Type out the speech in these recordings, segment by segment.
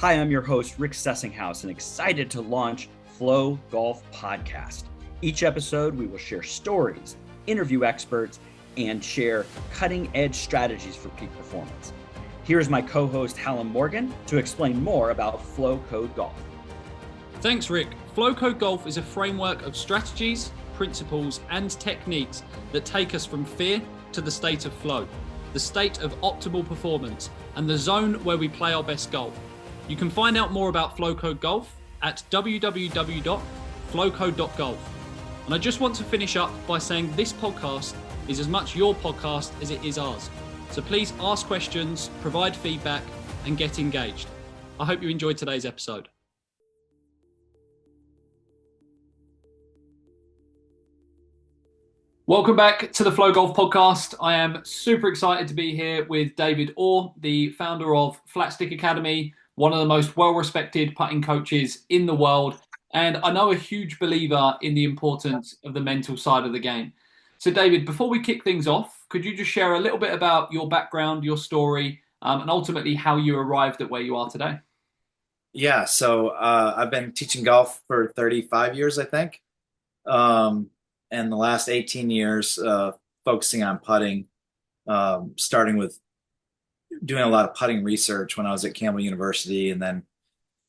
Hi, I'm your host, Rick Sessinghouse, and excited to launch Flow Golf Podcast. Each episode, we will share stories, interview experts, and share cutting-edge strategies for peak performance. Here's my co-host, Hallam Morgan, to explain more about Flow Code Golf. Thanks, Rick. Flow Code Golf is a framework of strategies, principles, and techniques that take us from fear to the state of flow, the state of optimal performance, and the zone where we play our best golf. You can find out more about Flow Code Golf at www.flowcode.golf. And I just want to finish up by saying this podcast is as much your podcast as it is ours. So please ask questions, provide feedback, and get engaged. I hope you enjoyed today's episode. Welcome back to the Flow Golf Podcast. I am super excited to be here with David Orr, the founder of Flatstick Academy, one of the most well-respected putting coaches in the world, and I know a huge believer in the importance of the mental side of the game. So David, before we kick things off, could you just share a little bit about your background, your story, and ultimately how you arrived at where you are today? Yeah, so I've been teaching golf for 35 years, I think. And the last 18 years focusing on putting, starting with doing a lot of putting research when I was at Campbell University, and then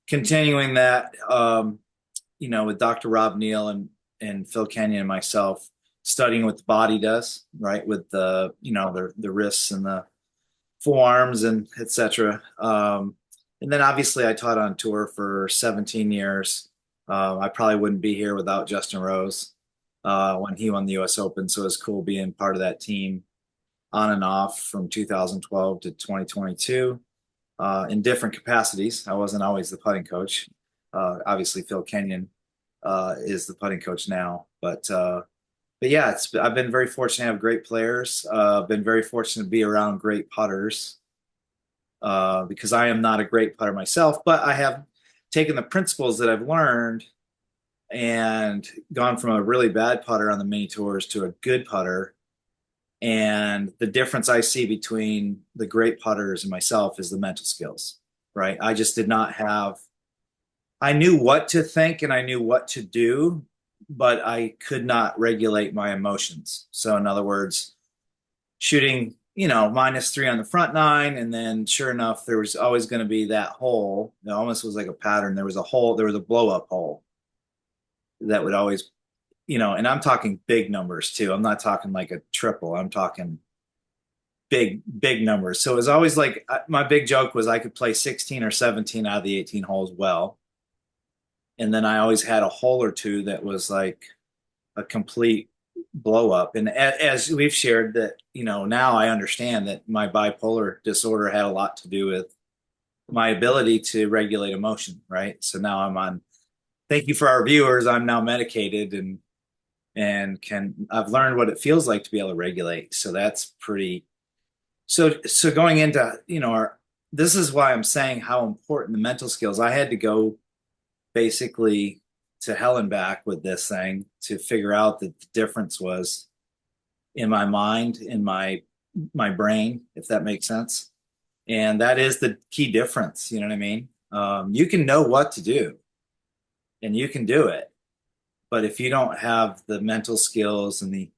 continuing that, with Dr. Rob Neal and Phil Kenyon and myself, studying what the body does, right, with the wrists and the forearms and et cetera. And then obviously I taught on tour for 17 years. I probably wouldn't be here without Justin Rose when he won the US Open. So it was cool being part of that team on and off from 2012 to 2022 in different capacities. I wasn't always the putting coach. Obviously Phil Kenyon is the putting coach now, but yeah, I've been very fortunate to have great players. I've been very fortunate to be around great putters because I am not a great putter myself, but I have taken the principles that I've learned and gone from a really bad putter on the mini tours to a good putter. And the difference I see between the great putters and myself is the mental skills, right? I just did not have, I knew what to think and I knew what to do, but I could not regulate my emotions. So in other words, shooting, -3 on the front nine. And then sure enough, there was always going to be that hole. It almost was like a pattern. There was a hole, there was a blow up hole that would always, and I'm talking big numbers too. I'm not talking like a triple. I'm talking big numbers. So it was always like, my big joke was I could play 16 or 17 out of the 18 holes well. And then I always had a hole or two that was like a complete blow up. And as we've shared that, now I understand that my bipolar disorder had a lot to do with my ability to regulate emotion, right? So now thank you for our viewers. I'm now medicated and I've learned what it feels like to be able to regulate. So that's pretty, so going into, this is why I'm saying how important the mental skills. I had to go basically to hell and back with this thing to figure out that the difference was in my mind, in my brain, if that makes sense. And that is the key difference. You know what I mean? You can know what to do and you can do it. But if you don't have the mental skills and the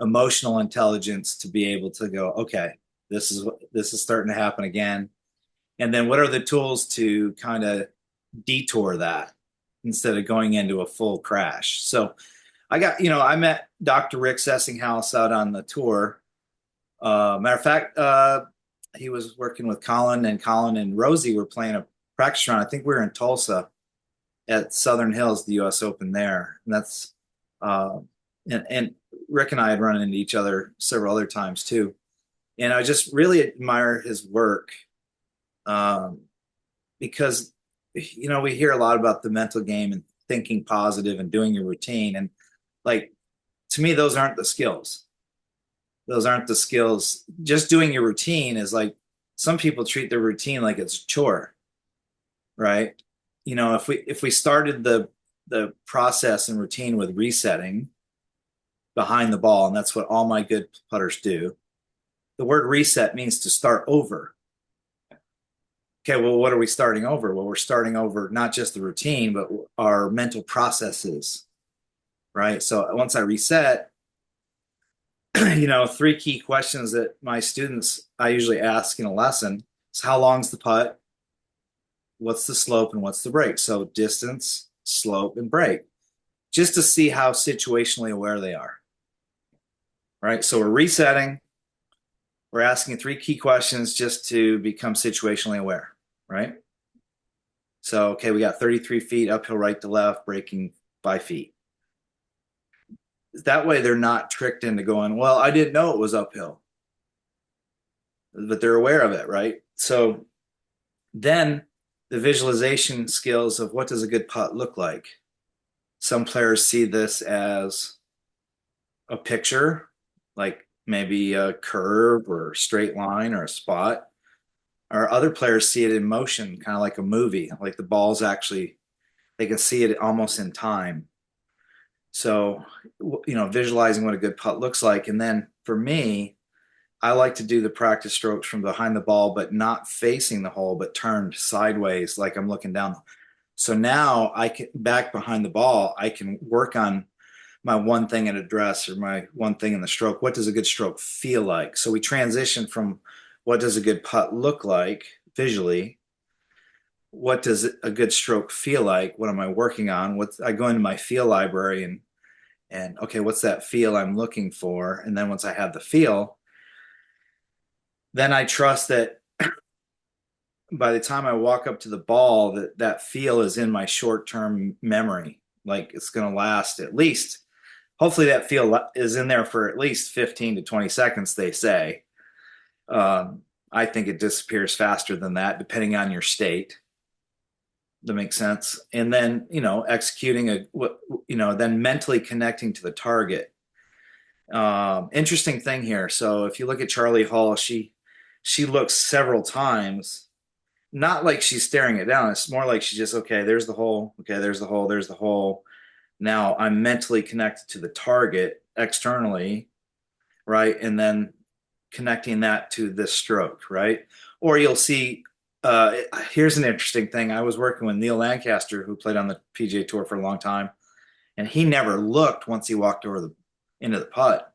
emotional intelligence to be able to go, okay, this is starting to happen again. And then what are the tools to kind of detour that instead of going into a full crash? So I met Dr. Rick Sessinghouse out on the tour. Matter of fact, he was working with Colin and Rosie were playing a practice round. I think we were in Tulsa at Southern Hills, the US Open there. And that's, and Rick and I had run into each other several other times too. And I just really admire his work because, we hear a lot about the mental game and thinking positive and doing your routine. And like, to me, those aren't the skills. Those aren't the skills. Just doing your routine is like, some people treat their routine like it's a chore, right? If we started the process and routine with resetting behind the ball, and that's what all my good putters do. The word reset means to start over. okay, well, what are we starting over? Well, we're starting over not just the routine, but our mental processes, right? So once I reset, three key questions that my students I usually ask in a lesson is how long's the putt, what's the slope, and what's the break? So distance, slope, and break, just to see how situationally aware they are, right? So we're resetting, we're asking three key questions just to become situationally aware, right? So, okay, we got 33 feet uphill right to left, breaking 5 feet. That way they're not tricked into going, well, I didn't know it was uphill, but they're aware of it, right? So then the visualization skills of what does a good putt look like? Some players see this as a picture, like maybe a curve or a straight line or a spot. Or other players see it in motion, kind of like a movie, like the ball's actually, they can see it almost in time. So, visualizing what a good putt looks like. And then for me, I like to do the practice strokes from behind the ball, but not facing the hole, but turned sideways, like I'm looking down. So now I can, back behind the ball, I can work on my one thing in address or my one thing in the stroke. What does a good stroke feel like? So we transition from what does a good putt look like visually? What does a good stroke feel like? What am I working on? I go into my feel library and okay, what's that feel I'm looking for? And then once I have the feel, then I trust that by the time I walk up to the ball, that feel is in my short-term memory. Like it's going to last at least, hopefully that feel is in there for at least 15 to 20 seconds, they say. I think it disappears faster than that, depending on your state. That makes sense. And then, executing then mentally connecting to the target. Interesting thing here. So if you look at Charlie Hall, she looks several times, not like she's staring it down. It's more like she's just, okay, there's the hole. Okay, there's the hole. There's the hole. Now I'm mentally connected to the target externally, right? And then connecting that to this stroke, right? Or you'll see, here's an interesting thing. I was working with Neil Lancaster, who played on the PGA Tour for a long time, and he never looked once he walked over into the putt.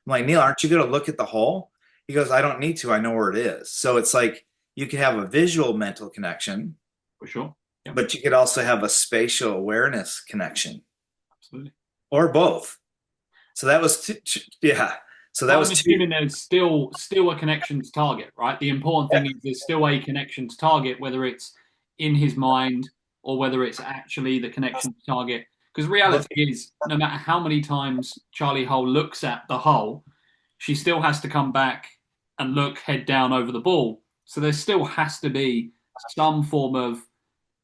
I'm like, Neil, aren't you going to look at the hole? He goes, I don't need to. I know where it is. So it's like you can have a visual mental connection, For sure. Yeah. but you could also have a spatial awareness connection. Absolutely. Or both. So that was, yeah. So that I'm was assuming there's still a connection to target, right? The important thing is there's still a connection to target, whether it's in his mind or whether it's actually the connection to target. Because reality is, no matter how many times Charlie Hull looks at the hole, she still has to come back and look head down over the ball. So there still has to be some form of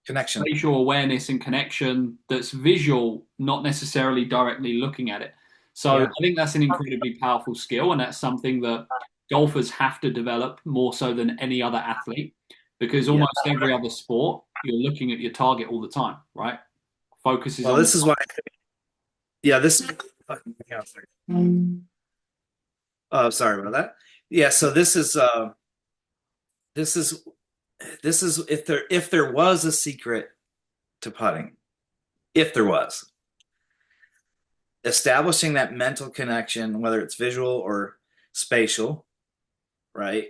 connection, spatial awareness and connection that's visual, not necessarily directly looking at it. So Yeah. I think that's an incredibly powerful skill, and that's something that golfers have to develop more so than any other athlete, because almost every other sport, you're looking at your target all the time, right? Focus is Well, on. this is why. Yeah, this. Sorry about that. Yeah, so this is if there was a secret to putting, if there was, establishing that mental connection, whether it's visual or spatial, right?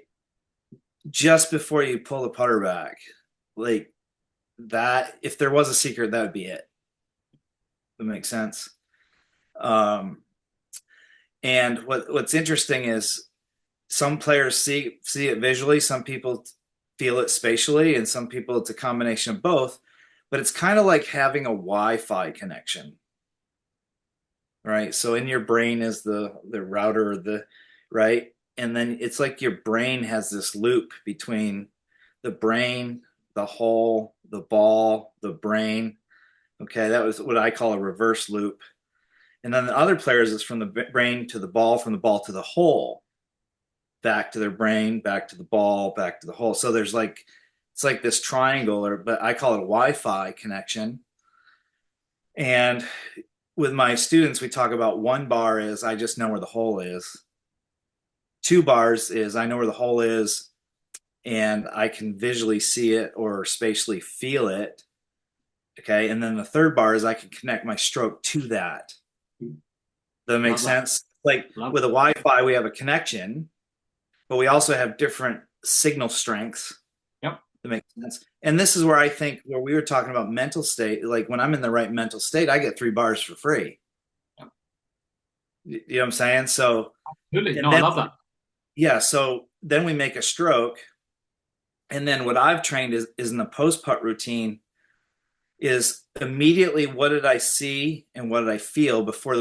Just before you pull the putter back, like that, if there was a secret, that would be it. That makes sense. And what's interesting is some players see it visually, some people feel it spatially, and some people it's a combination of both. But it's kind of like having a Wi-Fi connection, right? So in your brain is the router, right, and then it's like your brain has this loop between the brain, the hole, the ball, the brain. Okay, that was what I call a reverse loop. And then the other players is from the brain to the ball, from the ball to the hole, back to their brain, back to the ball, back to the hole. So there's like, it's like this triangle, but I call it a Wi-Fi connection. And with my students, we talk about 1 bar is I just know where the hole is. 2 bars is I know where the hole is, and I can visually see it or spatially feel it. Okay. And then the third bar is I can connect my stroke to that. Does that make Love that. sense? Like Love with a Wi-Fi, we have a connection, but we also have different signal strengths. Yep. That makes sense. And this is where I think where we were talking about mental state, like when I'm in the right mental state, I get 3 bars for free. Yep. You know what I'm saying? So, Absolutely. and No, I then, love that. yeah, so then we make a stroke. And then what I've trained is in the post putt routine is immediately what did I see and what did I feel before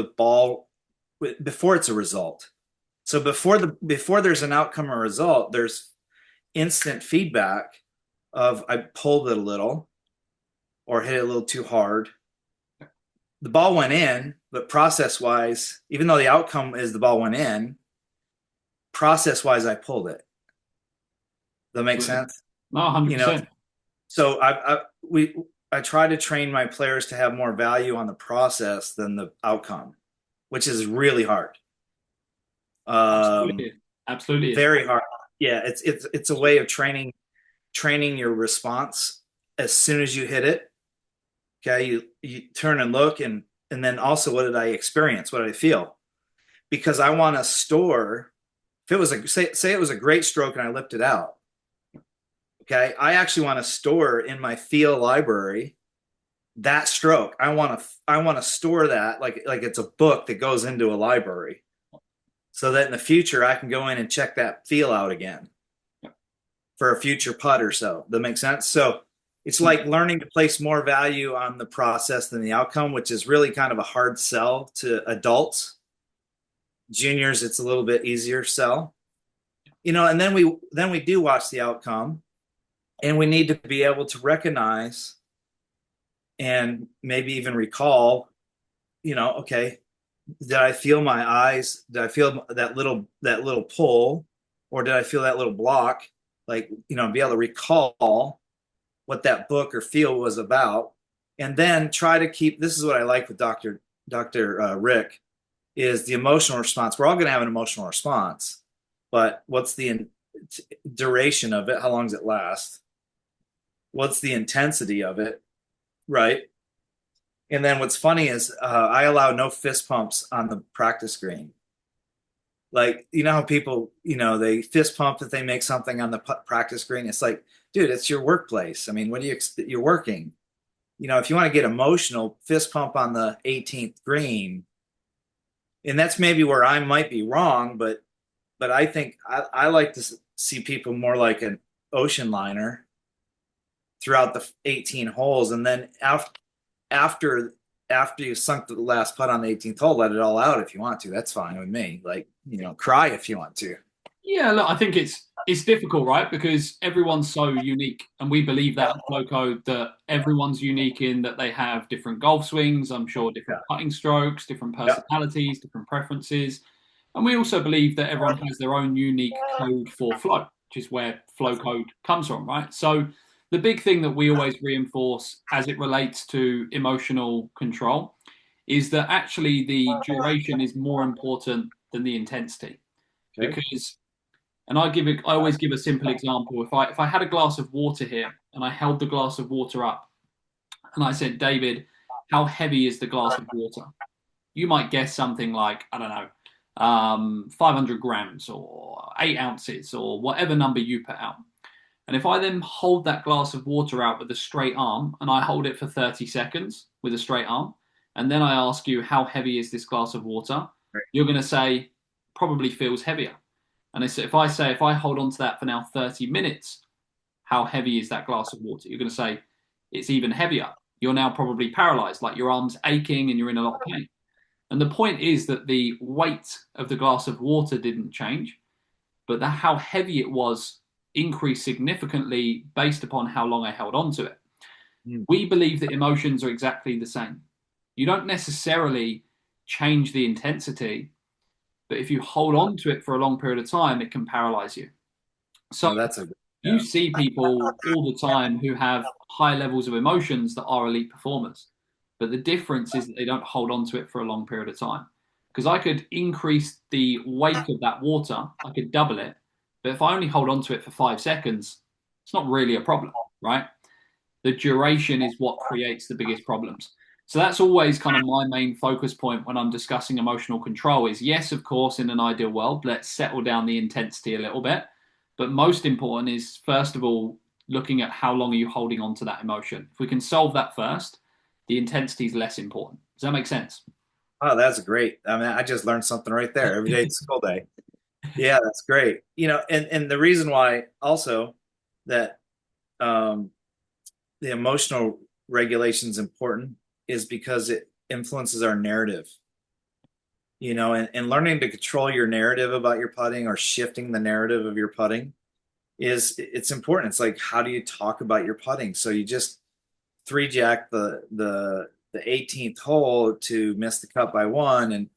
it's a result. So before there's an outcome or result, there's instant feedback of I pulled it a little or hit it a little too hard. The ball went in, but process wise, even though the outcome is the ball went in, process wise, I pulled it. Does that make Absolutely. sense? No, You know, 100%. so I try to train my players to have more value on the process than the outcome, which is really hard. Absolutely. Absolutely is. Very hard. Yeah, it's a way of training your response as soon as you hit it. Okay, you turn and look, and then also what did I experience? What did I feel? Because I want to store. If it was say it was a great stroke and I lipped it out. Okay, I actually want to store in my feel library that stroke. I want to store that like it's a book that goes into a library, so that in the future I can go in and check that feel out again for a future putt or so. That makes sense. So it's like learning to place more value on the process than the outcome, which is really kind of a hard sell to adults. Juniors, it's a little bit easier sell. And then we do watch the outcome, and we need to be able to recognize and maybe even recall, okay, did I feel my eyes? Did I feel that little pull, or did I feel that little block? Like, be able to recall what that book or feel was about, and then try to keep. This is what I like with Dr. Rick is the emotional response. We're all going to have an emotional response, but what's the duration of it? How long does it last? What's the intensity of it? Right. And then what's funny is I allow no fist pumps on the practice green. Like, how people, they fist pump if they make something on the practice green. It's like, dude, it's your workplace. I mean, you're working. If you want to get emotional, fist pump on the 18th green. And that's maybe where I might be wrong, but I think I like to see people more like an ocean liner throughout the 18 holes, and then after you sunk the last putt on the 18th hole, let it all out if you want to. That's fine with me. Like, cry if you want to. Yeah, look, I think it's difficult, right? Because everyone's so unique, and we believe that at Flow Code that everyone's unique in that they have different golf swings. I'm sure different putting strokes, different personalities, different preferences, and we also believe that everyone has their own unique code for flow, which is where Flow Code comes from, right? So the big thing that we always reinforce as it relates to emotional control is that actually the duration is more important than the intensity, because. And I always give a simple example. If I had a glass of water here and I held the glass of water up and I said, David, how heavy is the glass of water? You might guess something like, I don't know, 500 grams or 8 ounces or whatever number you put out. And if I then hold that glass of water out with a straight arm and I hold it for 30 seconds with a straight arm, and then I ask you, how heavy is this glass of water? You're going to say, probably feels heavier. And if I hold on to that for now 30 minutes, how heavy is that glass of water? You're going to say it's even heavier. You're now probably paralyzed, like your arm's aching and you're in a lot of pain. And the point is that the weight of the glass of water didn't change, but how heavy it was increased significantly based upon how long I held on to it. We believe that emotions are exactly the same. You don't necessarily change the intensity, but if you hold on to it for a long period of time, it can paralyze you. So you see people all the time who have high levels of emotions that are elite performers. But the difference is that they don't hold on to it for a long period of time. Because I could increase the weight of that water, I could double it, But if I only hold on to it for 5 seconds, it's not really a problem, right? The duration is what creates the biggest problems. So that's always kind of my main focus point when I'm discussing emotional control is, yes, of course, in an ideal world, let's settle down the intensity a little bit. But most important is, first of all, looking at how long are you holding on to that emotion. If we can solve that first, the intensity is less important. Does that make sense? Oh, that's great. I mean, I just learned something right there. Every day it's school day. Yeah, that's great. And the reason why also that um, the emotional regulation is important is because it influences our narrative. And learning to control your narrative about your putting or shifting the narrative of your putting it's important. It's like, how do you talk about your putting? So you just three jack the 18th hole to miss the cut by one, and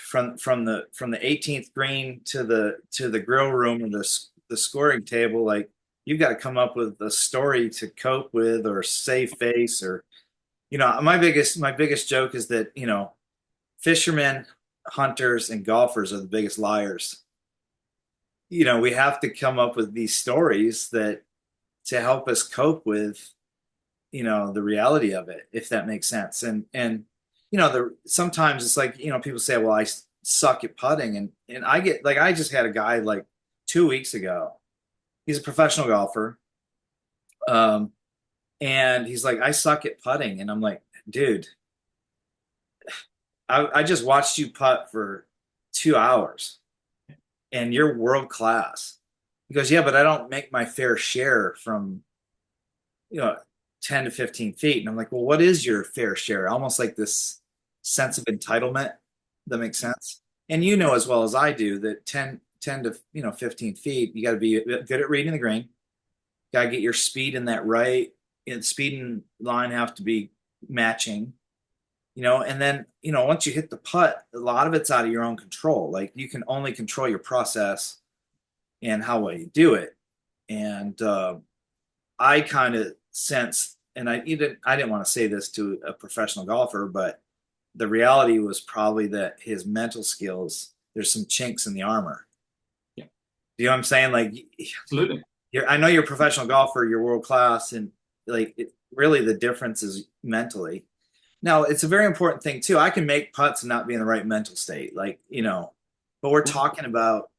from the 18th green to the grill room or the scoring table, like you've got to come up with a story to cope with or save face. Or my biggest joke is that fishermen, hunters, and golfers are the biggest liars. We have to come up with these stories that to help us cope with the reality of it, if that makes sense. And sometimes it's like people say, well, I suck at putting, and I get like, I just had a guy like 2 weeks ago. He's a professional golfer, and he's like, I suck at putting, and I'm like, dude, I just watched you putt for 2 hours and you're world class. He goes, yeah, but I don't make my fair share from, you know, 10 to 15 feet. And I'm like, well, what is your fair share? Almost like this sense of entitlement. That makes sense. And as well as I do that 10 to 15 feet, you got to be good at reading the green. Got to get your speed in that right. And speed and line have to be matching. And then, once you hit the putt, a lot of it's out of your own control. Like you can only control your process and how well you do it. And I kind of sense, and I didn't want to say this to a professional golfer, but the reality was probably that his mental skills, there's some chinks in the armor. Yeah. You know what I'm saying? Like, Absolutely. I know you're a professional golfer, you're world class, and like really the difference is mentally. Now, it's a very important thing too. I can make putts and not be in the right mental state, but we're talking about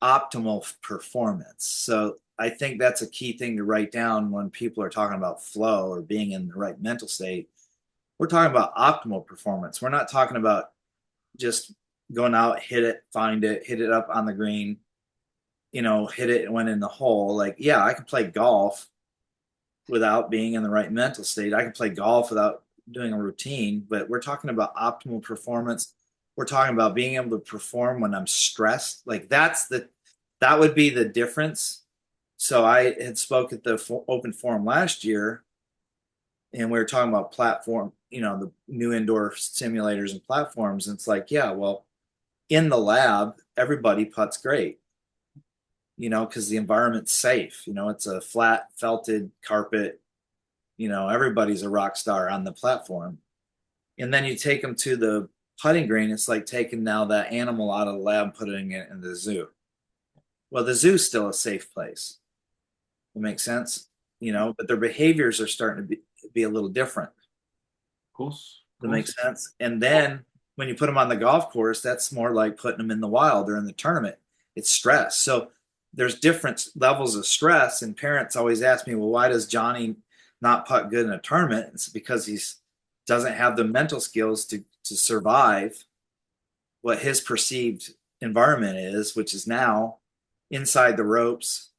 optimal performance. So I think that's a key thing to write down when people are talking about flow or being in the right mental state. We're talking about optimal performance. We're not talking about just going out, hit it, find it, hit it up on the green, hit it and went in the hole. Like, yeah, I can play golf without being in the right mental state. I can play golf without doing a routine, but we're talking about optimal performance. We're talking about being able to perform when I'm stressed. Like that would be the difference. So I had spoke at the open forum last year, and we were talking about platform, the new indoor simulators and platforms. And it's like, yeah, well, in the lab, everybody putts great, because the environment's safe. It's a flat felted carpet. Everybody's a rock star on the platform. And then you take them to the putting green. It's like taking now that animal out of the lab, putting it in the zoo. Well, the zoo's still a safe place. It makes sense, but their behaviors are starting to be a little different. Of course. That makes sense. And then when you put them on the golf course, that's more like putting them in the wild or in the tournament. It's stress. So there's different levels of stress. And parents always ask me, well, why does Johnny not putt good in a tournament? It's because he doesn't have the mental skills to survive what his perceived environment is, which is now inside the ropes,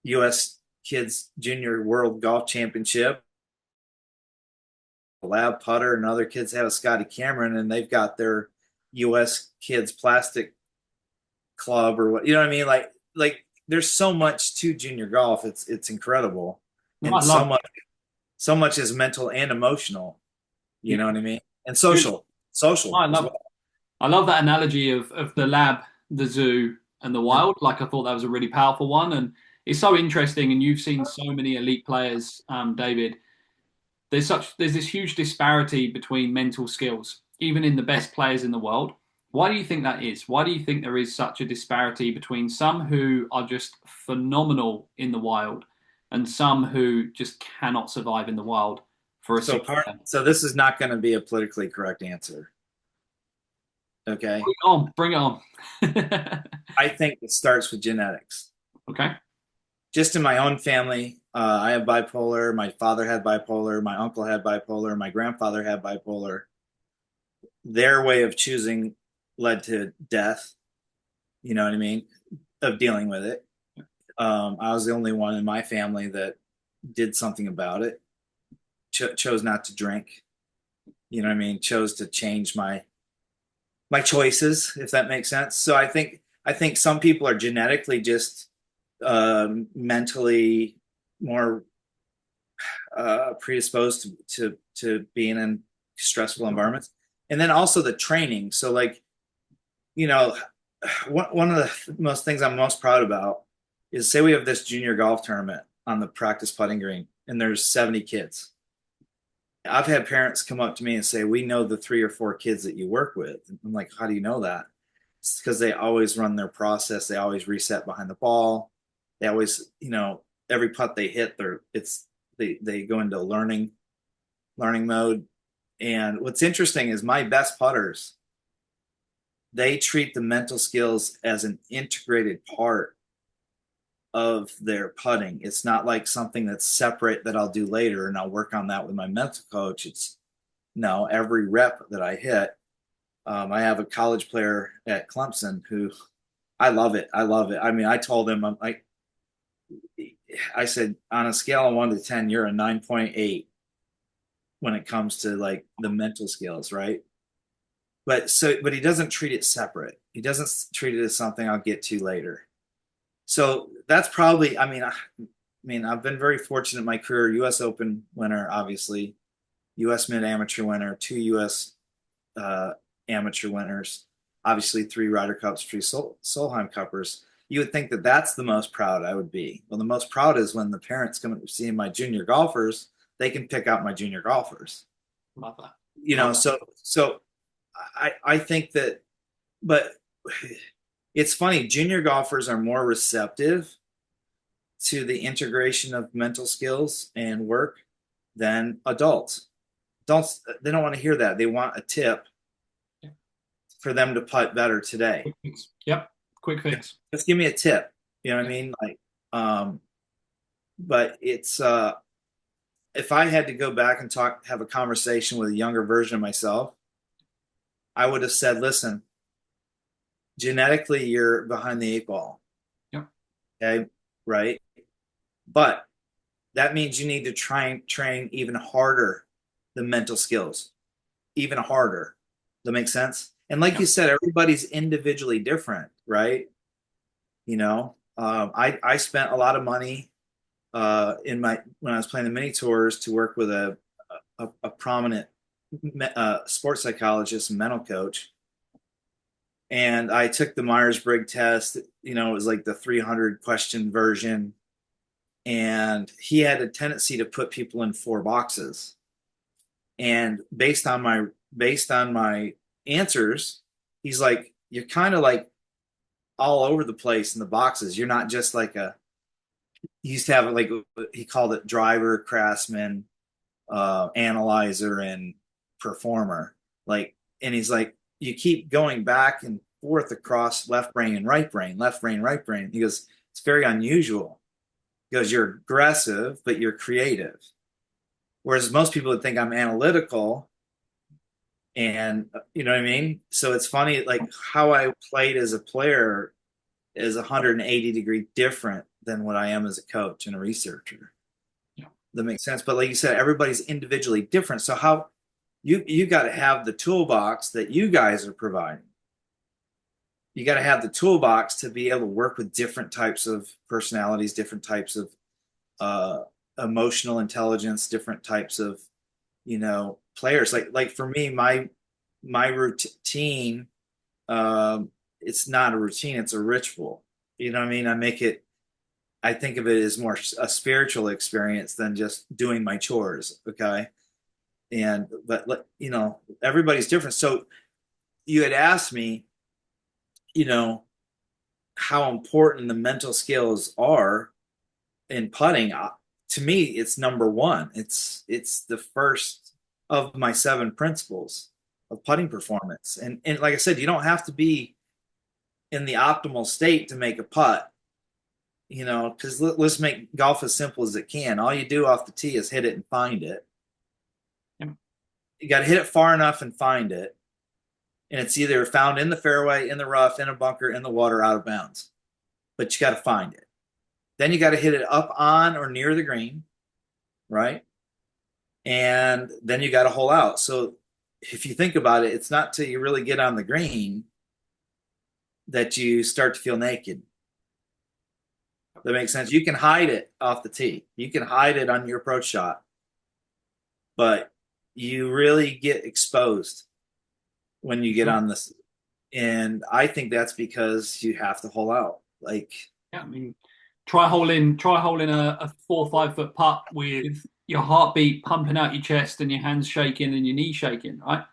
U.S. Kids Junior World Golf Championship, lab putter, and other kids have a Scotty Cameron, and they've got their U.S. Kids Plastic Club or what, you know what I mean? Like there's so much to junior golf. It's incredible. And so much is mental and emotional. You know what I mean? And social I as love well. I love that analogy of the lab, the zoo, and the wild. Like I thought that was a really powerful one, and it's so interesting. And you've seen so many elite players, David. There's this huge disparity between mental skills, even in the best players in the world. Why do you think that is? Why do you think there is such a disparity between some who are just phenomenal in the wild and some who just cannot survive in the wild for a So single part, day? so this is not going to be a politically correct answer. Okay. Bring it on. I think it starts with genetics. Okay. Just in my own family, I have bipolar. My father had bipolar. My uncle had bipolar. My grandfather had bipolar. Their way of choosing led to death. You know what I mean? Of dealing with it. I was the only one in my family that did something about it. Chose not to drink. You know what I mean? Chose to change my choices, if that makes sense. So I think some people are genetically just mentally more predisposed to being in stressful environments, and then also the training. So like, you know, one of the most things I'm most proud about is, say we have this junior golf tournament on the practice putting green, and there's 70 kids. I've had parents come up to me and say, "We know the 3 or 4 kids that you work with." And I'm like, "How do you know that?" It's because they always run their process. They always reset behind the ball. They always, every putt they hit, they go into learning mode. And what's interesting is my best putters, they treat the mental skills as an integrated part of their putting. It's not like something that's separate that I'll do later and I'll work on that with my mental coach. It's no, every rep that I hit. I have a college player at Clemson who I love it. I love it. I mean, I told him, I said, on a scale of 1 to 10, you're a 9.8 when it comes to like the mental skills, right? But he doesn't treat it separate. He doesn't treat it as something I'll get to later. So that's probably, I've been very fortunate in my career. U.S. Open winner, obviously, U.S. Mid Amateur winner, 2 U.S. Amateur winners, obviously 3 Ryder Cups, 3 Solheim Cuppers. You would think that that's the most proud I would be. Well, the most proud is when the parents come and see my junior golfers, they can pick out my junior golfers. Love that. So I think that, but it's funny, junior golfers are more receptive to the integration of mental skills and work than adults. Adults, they don't want to hear that. They want a tip for them to putt better today. Quick fix. Yep. Quick fix. Just give me a tip. You know what I mean? Like, but it's, if I had to go back and have a conversation with a younger version of myself, I would have said, listen, genetically, you're behind the 8 ball. Yep. Okay. Right. But that means you need to try and train even harder the mental skills, even harder. Does that make sense? And like you said, everybody's individually different, right? I spent a lot of money when I was playing the mini tours to work with a prominent sports psychologist and mental coach. And I took the Myers-Briggs test. It was like the 300 question version. And he had a tendency to put people in 4 boxes. And based on my answers, he's like, you're kind of like all over the place in the boxes. You're not just like he used to have like, he called it driver, craftsman, analyzer, and performer. And he's like, you keep going back and forth across left brain and right brain, left brain, right brain. He goes, it's very unusual. He goes, you're aggressive, but you're creative. Whereas most people would think I'm analytical. And you know what I mean? So it's funny, like how I played as a player is 180-degree different than what I am as a coach and a researcher. Yeah. That makes sense. But like you said, everybody's individually different. So how you got to have the toolbox that you guys are providing. You got to have the toolbox to be able to work with different types of personalities, different types of emotional intelligence, different types of, players. Like for me, my routine, it's not a routine, it's a ritual. You know what I mean? I think of it as more a spiritual experience than just doing my chores. Okay. But everybody's different. So you had asked me, you know, how important the mental skills are in putting. To me, it's number one. It's the first of my 7 principles of putting performance. And like I said, you don't have to be in the optimal state to make a putt, because let's make golf as simple as it can. All you do off the tee is hit it and find it. Yeah. You got to hit it far enough and find it. And it's either found in the fairway, in the rough, in a bunker, in the water, out of bounds. But you got to find it. Then you got to hit it up on or near the green, right? And then you got to hole out. So if you think about it, it's not till you really get on the green that you start to feel naked. That makes sense. You can hide it off the tee. You can hide it on your approach shot. But you really get exposed when you get on this. And I think that's because you have to hole out. Yeah, I mean, try holding a 4 or 5 foot putt with your heartbeat pumping out your chest and your hands shaking and your knees shaking, right?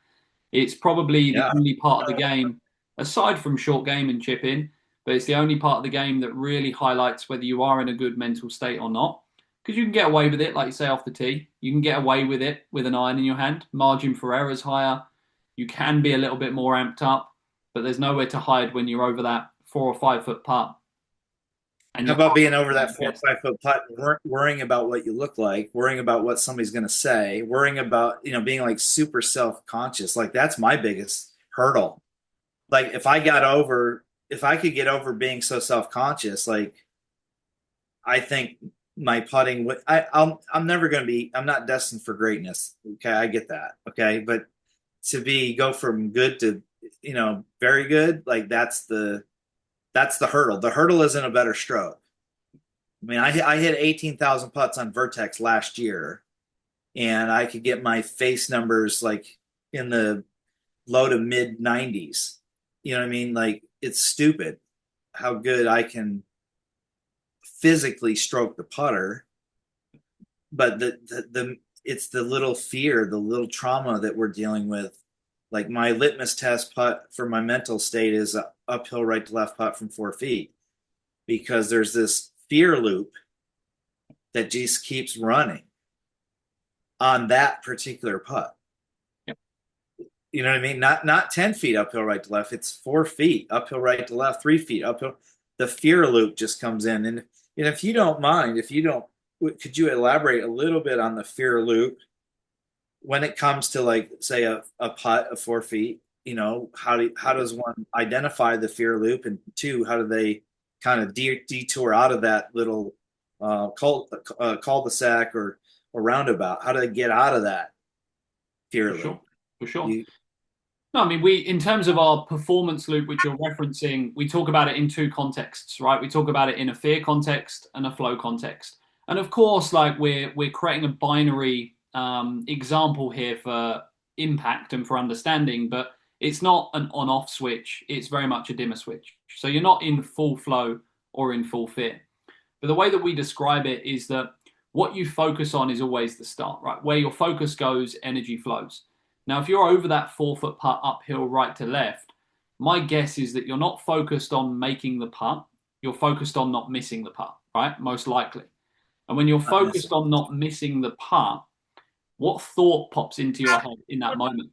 It's probably the only part of the game, aside from short game and chipping, but it's the only part of the game that really highlights whether you are in a good mental state or not. Because you can get away with it, like you say, off the tee. You can get away with it with an iron in your hand. Margin for error is higher. You can be a little bit more amped up, but there's nowhere to hide when you're over that 4 or 5 foot putt. And how about being over that 4 or 5 foot putt, worrying about what you look like, worrying about what somebody's going to say, worrying about, being like super self-conscious. Like that's my biggest hurdle. Like if I could get over being so self-conscious, like I think my putting would, I'm never going to be, I'm not destined for greatness. Okay. I get that. Okay. But to go from good to, very good, like that's the hurdle. The hurdle isn't a better stroke. I mean, I hit 18,000 putts on Vertex last year, and I could get my face numbers like in the low to mid 90s. You know what I mean? Like it's stupid how good I physically stroke the putter, but it's the little fear, the little trauma that we're dealing with. Like my litmus test putt for my mental state is a uphill right to left putt from 4 feet, because there's this fear loop that just keeps running on that particular putt. Yep. You know what I mean? Not 10 feet uphill right to left. It's 4 feet uphill right to left, 3 feet uphill. The fear loop just comes in. And if you don't mind, could you elaborate a little bit on the fear loop when it comes to, like, say a putt of 4 feet? How does one identify the fear loop, and 2, how do they kind of detour out of that little cul-de-sac or roundabout? How do they get out of that fear loop? For sure. No, I mean, in terms of our performance loop, which you're referencing, we talk about it in 2 contexts, right? We talk about it in a fear context and a flow context. And of course, like we're creating a binary example here for impact and for understanding, but it's not an on-off switch. It's very much a dimmer switch. So you're not in full flow or in full fear. But the way that we describe it is that what you focus on is always the start, right? Where your focus goes, energy flows. Now, if you're over that 4 foot putt uphill right to left, my guess is that you're not focused on making the putt. You're focused on not missing the putt, right? Most likely. And when you're focused on not missing the putt, what thought pops into your head in that moment?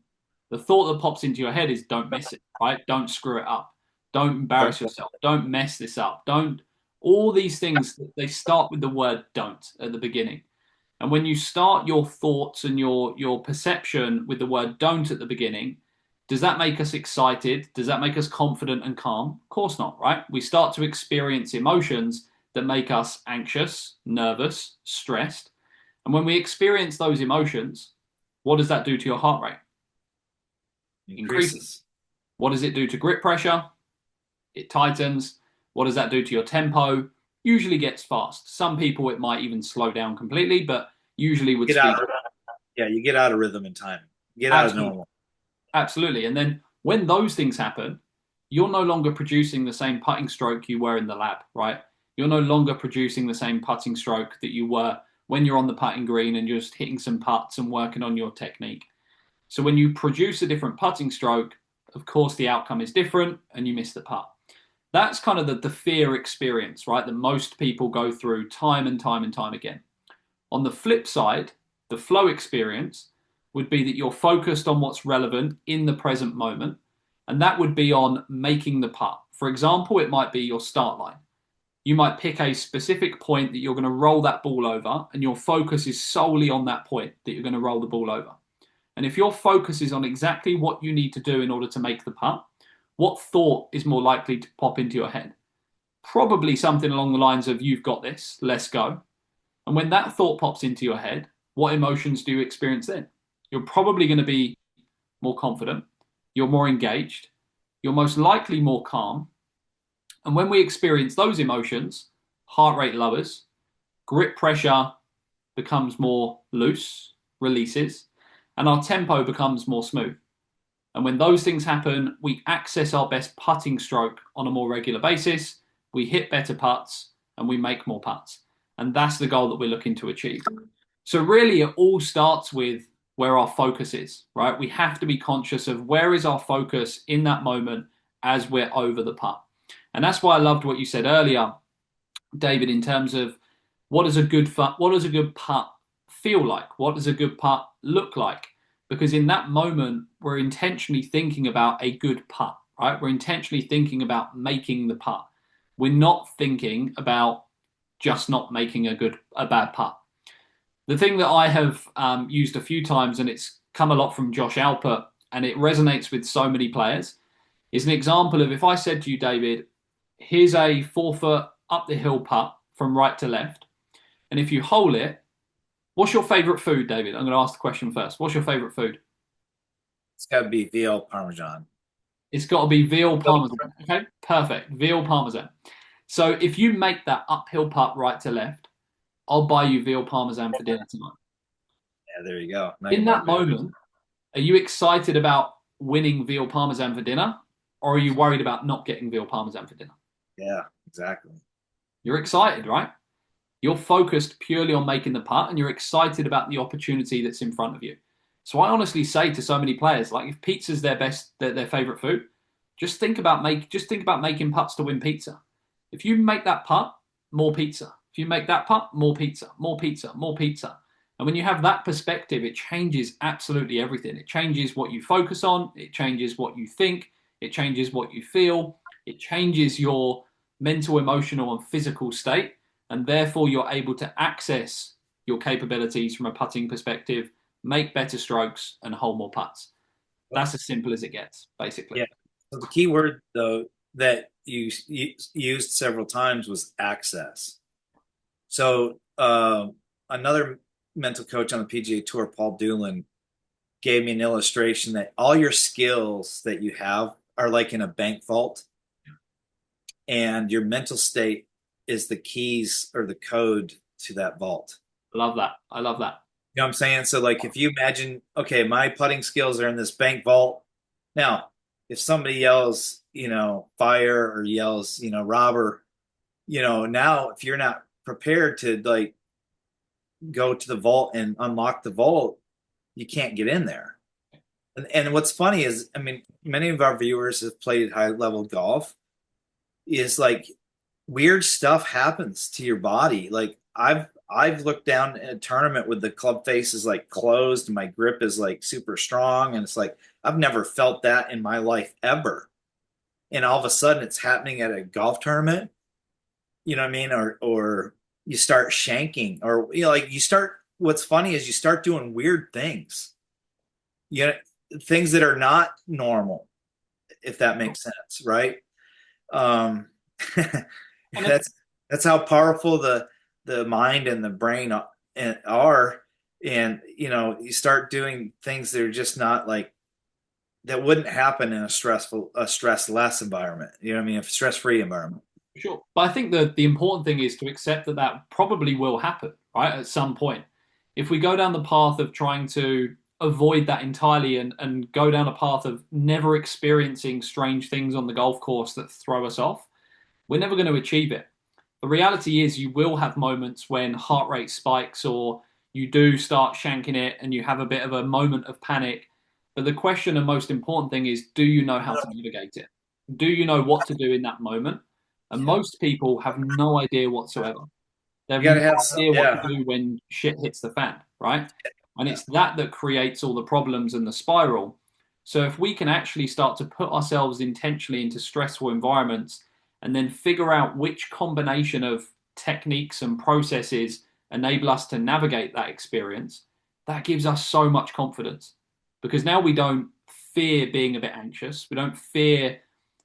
The thought that pops into your head is don't miss it, right? Don't screw it up. Don't embarrass yourself. Don't mess this up. All these things, they start with the word don't at the beginning. And when you start your thoughts and your perception with the word don't at the beginning, does that make us excited? Does that make us confident and calm? Of course not, right? We start to experience emotions that make us anxious, nervous, stressed. And when we experience those emotions, what does that do to your heart rate? Increases. What does it do to grip pressure? It tightens. What does that do to your tempo? Usually gets fast. Some people, it might even slow down completely, but usually would speed up. Yeah, you get out of rhythm and time. Get out of normal. Absolutely. And then when those things happen, you're no longer producing the same putting stroke you were in the lab, right? You're no longer producing the same putting stroke that you were when you're on the putting green and just hitting some putts and working on your technique. So when you produce a different putting stroke, Of course, the outcome is different and you miss the putt. That's kind of the fear experience, right? That most people go through time and time and time again. On the flip side, the flow experience would be that you're focused on what's relevant in the present moment, and that would be on making the putt. For example, it might be your start line. You might pick a specific point that you're going to roll that ball over, and your focus is solely on that point that you're going to roll the ball over. And if your focus is on exactly what you need to do in order to make the putt, what thought is more likely to pop into your head? Probably something along the lines of, you've got this, let's go. And when that thought pops into your head, what emotions do you experience then? You're probably going to be more confident, you're more engaged, you're most likely more calm. And when we experience those emotions, heart rate lowers, grip pressure becomes more loose, releases, and our tempo becomes more smooth. And when those things happen, we access our best putting stroke on a more regular basis, we hit better putts, and we make more putts. And that's the goal that we're looking to achieve. So really, it all starts with where our focus is, right? We have to be conscious of where is our focus in that moment as we're over the putt. And that's why I loved what you said earlier, David, in terms of what does a good putt feel like? What does a good putt look like? Because in that moment, we're intentionally thinking about a good putt, right? We're intentionally thinking about making the putt. We're not thinking about just not making a bad putt. The thing that I have used a few times, and it's come a lot from Josh Alpert, and it resonates with so many players, is an example of if I said to you, David, here's a 4-foot up the hill putt from right to left, and if you hole it, what's your favorite food, David? I'm going to ask the question first. What's your favorite food? It's got to be veal parmesan. It's got to be veal parmesan. Okay, perfect. Veal parmesan. So if you make that uphill putt right to left, I'll buy you veal parmesan for dinner tonight. Yeah, there you go. In that moment, are you excited about winning veal parmesan for dinner, or are you worried about not getting veal parmesan for dinner? Yeah, exactly. You're excited, right? You're focused purely on making the putt, and you're excited about the opportunity that's in front of you. So I honestly say to so many players, like if pizza's their favorite food, just think about making putts to win pizza. If you make that putt, more pizza. If you make that putt, more pizza, more pizza, more pizza. And when you have that perspective, it changes absolutely everything. It changes what you focus on. It changes what you think. It changes what you feel. It changes your mental, emotional, and physical state. And therefore, you're able to access your capabilities from a putting perspective, make better strokes, and hold more putts. That's as simple as it gets, basically. Yeah. So the key word, though, that you used several times was access. So another mental coach on the PGA Tour, Paul Doolin, gave me an illustration that all your skills that you have are like in a bank vault, and your mental state is the keys or the code to that vault. I love that. I love that. You know what I'm saying? So like if you imagine, okay, my putting skills are in this bank vault. Now, if somebody yells, fire or yells, robber, now if you're not prepared to like go to the vault and unlock the vault, you can't get in there. And what's funny is, I mean, many of our viewers have played high level golf, is like weird stuff happens to your body. Like I've looked down at a tournament with the club face is like closed and my grip is like super strong. And it's like, I've never felt that in my life ever. And all of a sudden it's happening at a golf tournament, you know what I mean? Or you start shanking, or, what's funny is you start doing weird things, things that are not normal, if that makes sense. Right. That's how powerful the mind and the brain are. And, you start doing things that are just not like, that wouldn't happen in a stress-less environment. You know what I mean? A stress-free environment. Sure. But I think the important thing is to accept that probably will happen, right? At some point. If we go down the path of trying to avoid that entirely and go down a path of never experiencing strange things on the golf course that throw us off, we're never going to achieve it. The reality is you will have moments when heart rate spikes, or you do start shanking it and you have a bit of a moment of panic. But the question and most important thing is, do you know how to navigate it? Do you know what to do in that moment? And most people have no idea whatsoever. They have You got no to have some, idea what yeah. to do when shit hits the fan, right? And it's that creates all the problems and the spiral. So if we can actually start to put ourselves intentionally into stressful environments and then figure out which combination of techniques and processes enable us to navigate that experience, that gives us so much confidence because now we don't fear being a bit anxious. We don't fear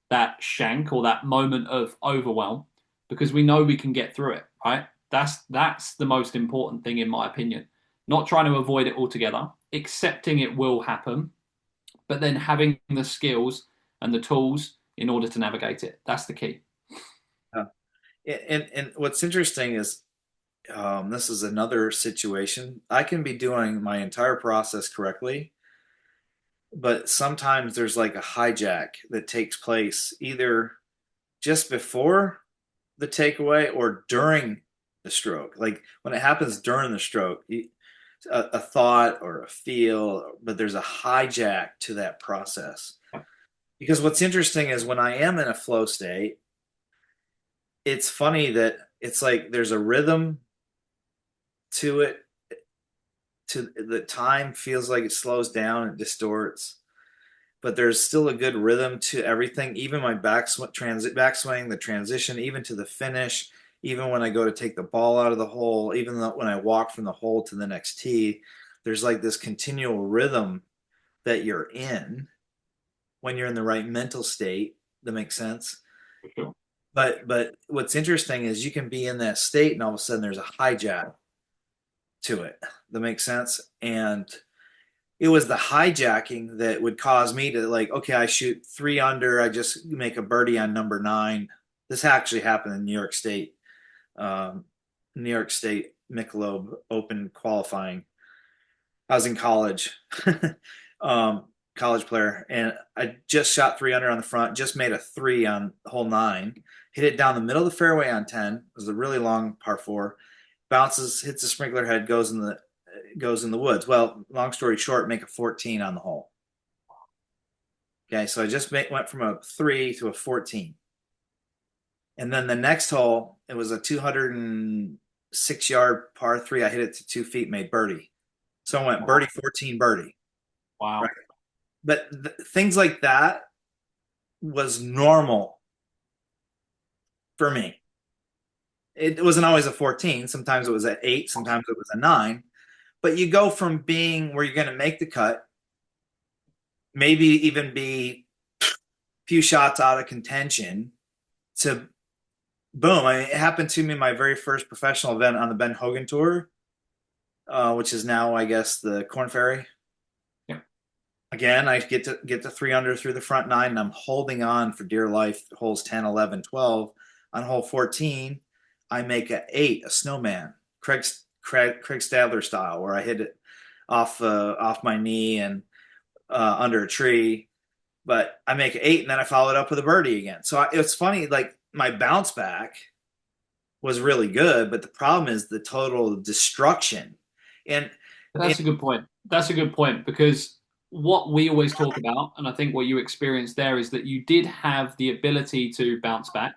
that shank or that moment of overwhelm because we know we can get through it, right? That's the most important thing in my opinion. Not trying to avoid it altogether, accepting it will happen, but then having the skills and the tools in order to navigate it. That's the key. And what's interesting is this is another situation. I can be doing my entire process correctly, but sometimes there's like a hijack that takes place either just before the takeaway or during the stroke. Like when it happens during the stroke, a thought or a feel, but there's a hijack to that process. Because what's interesting is when I am in a flow state, it's funny that it's like there's a rhythm to it. To the time feels like it slows down, it distorts, but there's still a good rhythm to everything. Even my backswing, the transition, even to the finish, even when I go to take the ball out of the hole, even when I walk from the hole to the next tee, there's like this continual rhythm that you're in when you're in the right mental state. That makes sense. For sure. But what's interesting is you can be in that state and all of a sudden there's a hijack to it. That makes sense. And it was the hijacking that would cause me to like, okay, I shoot 3 under. I just make a birdie on number 9. This actually happened in New York State Michelob Open qualifying. I was in college, college player, and I just shot 3 under on the front, just made a 3 on hole 9, hit it down the middle of the fairway on 10. It was a really long par 4, bounces, hits the sprinkler head, goes in the woods. Well, long story short, make a 14 on the hole. Okay, so I just went from a 3 to a 14. And then the next hole, it was a 206-yard par 3. I hit it to 2 feet, made birdie. So I went birdie, 14, birdie. Wow. Right? But things like that was normal for me. It wasn't always a 14. Sometimes it was at 8. Sometimes it was a 9. But you go from being where you're going to make the cut, maybe even be a few shots out of contention, to boom. I mean, it happened to me in my very first professional event on the Ben Hogan Tour, which is now, I guess, the Corn Ferry. Yeah. Again, I get to 3 under through the front 9, and I'm holding on for dear life, holes 10, 11, 12. On hole 14, I make an 8, a snowman, Craig Stadler style, where I hit it off my knee and under a tree. But I make an 8, and then I follow it up with a birdie again. So it's funny, like my bounce back was really good, but the problem is the total destruction. And That's a good point. That's a good point because what we always talk about, and I think what you experienced there is that you did have the ability to bounce back.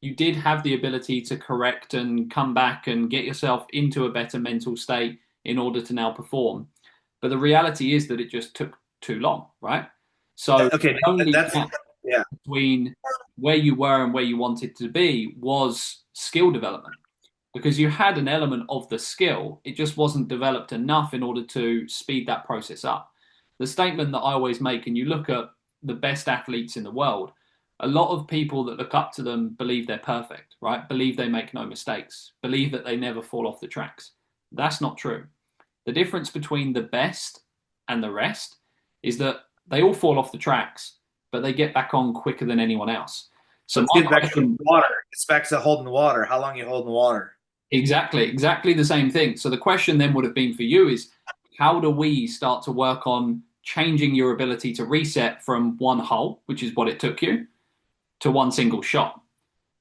You did have the ability to correct and come back and get yourself into a better mental state in order to now perform. But the reality is that it just took too long, right? So okay, the only that's gap yeah. between where you were and where you wanted to be was skill development because you had an element of the skill. It just wasn't developed enough in order to speed that process up. The statement that I always make, and you look at the best athletes in the world, a lot of people that look up to them believe they're perfect, right? Believe they make no mistakes, believe that they never fall off the tracks. That's not true. The difference between the best and the rest is that they all fall off the tracks, but they get back on quicker than anyone else. So let's get back to the water. It's back to holding the water. How long you holding the water? Exactly the same thing. So the question then would have been for you is, how do we start to work on changing your ability to reset from one hole, which is what it took you, to one single shot?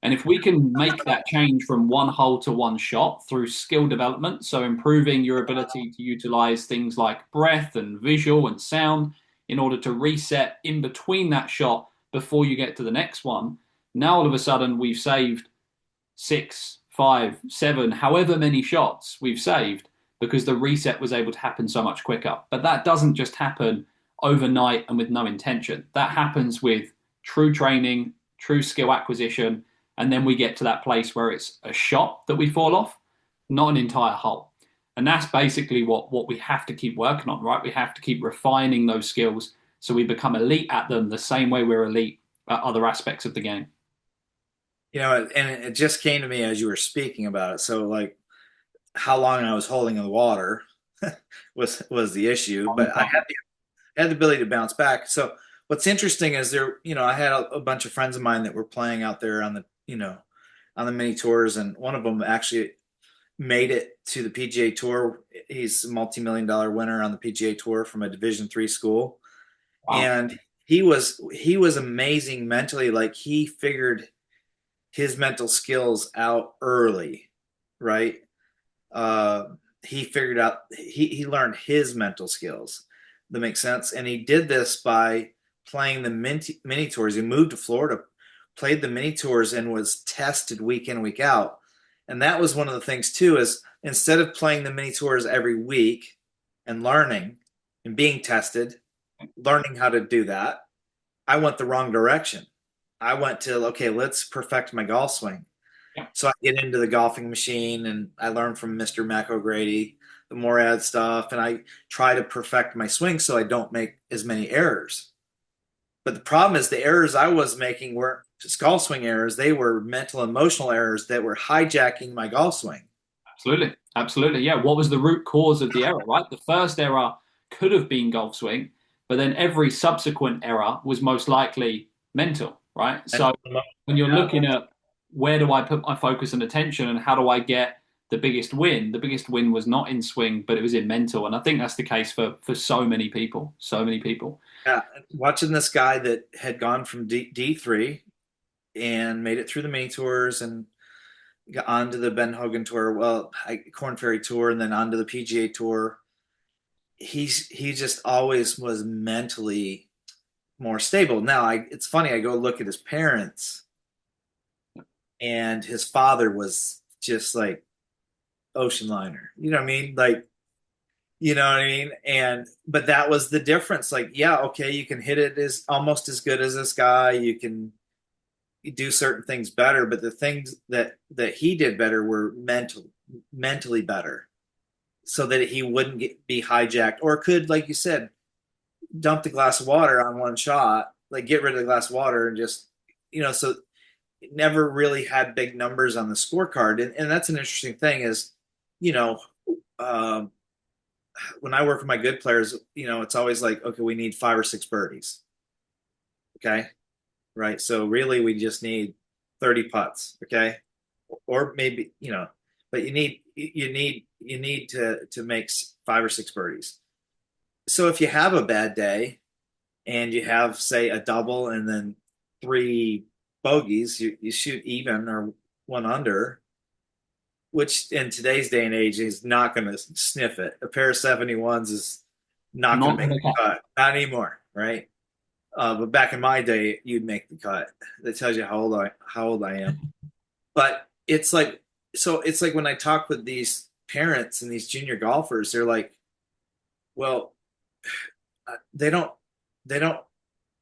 And if we can make that change from one hole to one shot through skill development, so improving your ability to utilize things like breath and visual and sound, in order to reset in between that shot before you get to the next one. Now all of a sudden we've saved 6, 5, 7, however many shots we've saved because the reset was able to happen so much quicker. But that doesn't just happen overnight and with no intention. That happens with true training, true skill acquisition, and then we get to that place where it's a shot that we fall off, not an entire hole. And that's basically what we have to keep working on, right? We have to keep refining those skills so we become elite at them the same way we're elite at other aspects of the game. And it just came to me as you were speaking about it. So like how long I was holding in the water was the issue, but I had the ability to bounce back. So what's interesting is I had a bunch of friends of mine that were playing out there on the mini tours, and one of them actually made it to the PGA Tour. He's a multi-million-dollar winner on the PGA Tour from a Division III school. Wow. And he was amazing mentally. Like he figured his mental skills out early, right? He figured out, he learned his mental skills. That makes sense. And he did this by playing the mini tours. He moved to Florida, played the mini tours, and was tested week in, week out. And that was one of the things too, is instead of playing the mini tours every week and learning and being tested, learning how to do that, I went the wrong direction. I went to, okay, let's perfect my golf swing. Yeah. So I get into the golfing machine and I learn from Mr. Mac O'Grady, the Morad stuff, and I try to perfect my swing so I don't make as many errors. But the problem is the errors I was making weren't just golf swing errors. They were mental, emotional errors that were hijacking my golf swing. Absolutely. Absolutely. Yeah. What was the root cause of the error, right? The first error could have been golf swing, but then every subsequent error was most likely mental, right? So when you're looking at where do I put my focus and attention and how do I get the biggest win was not in swing, but it was in mental. And I think that's the case for so many people, Yeah. Watching this guy that had gone from D3 and made it through the mini tours and got onto the Ben Hogan tour, Korn Ferry tour, and then onto the PGA tour. He just always was mentally more stable. Now it's funny, I go look at his parents, and his father was just like ocean liner. You know what I mean? Like, you know what I mean? But that was the difference. Like, yeah, okay, you can hit it as almost as good as this guy. You can do certain things better, but the things that he did better were mentally better, so that he wouldn't be hijacked, or could, like you said, dump the glass of water on one shot, like get rid of the glass of water and just, so it never really had big numbers on the scorecard. And that's an interesting thing is, when I work with my good players, it's always like, okay, we need 5 or 6 birdies. Okay. Right. So really we just need 30 putts. Okay. Or maybe, but you need to make 5 or 6 birdies. So if you have a bad day and you have, say, a double and then 3 bogeys, you shoot even or 1 under, which in today's day and age is not going to sniff it. A pair of 71s is not going to make the cut. Not anymore, right? But back in my day, you'd make the cut. That tells you how old I am. But it's like when I talk with these parents and these junior golfers, they're like, well, they don't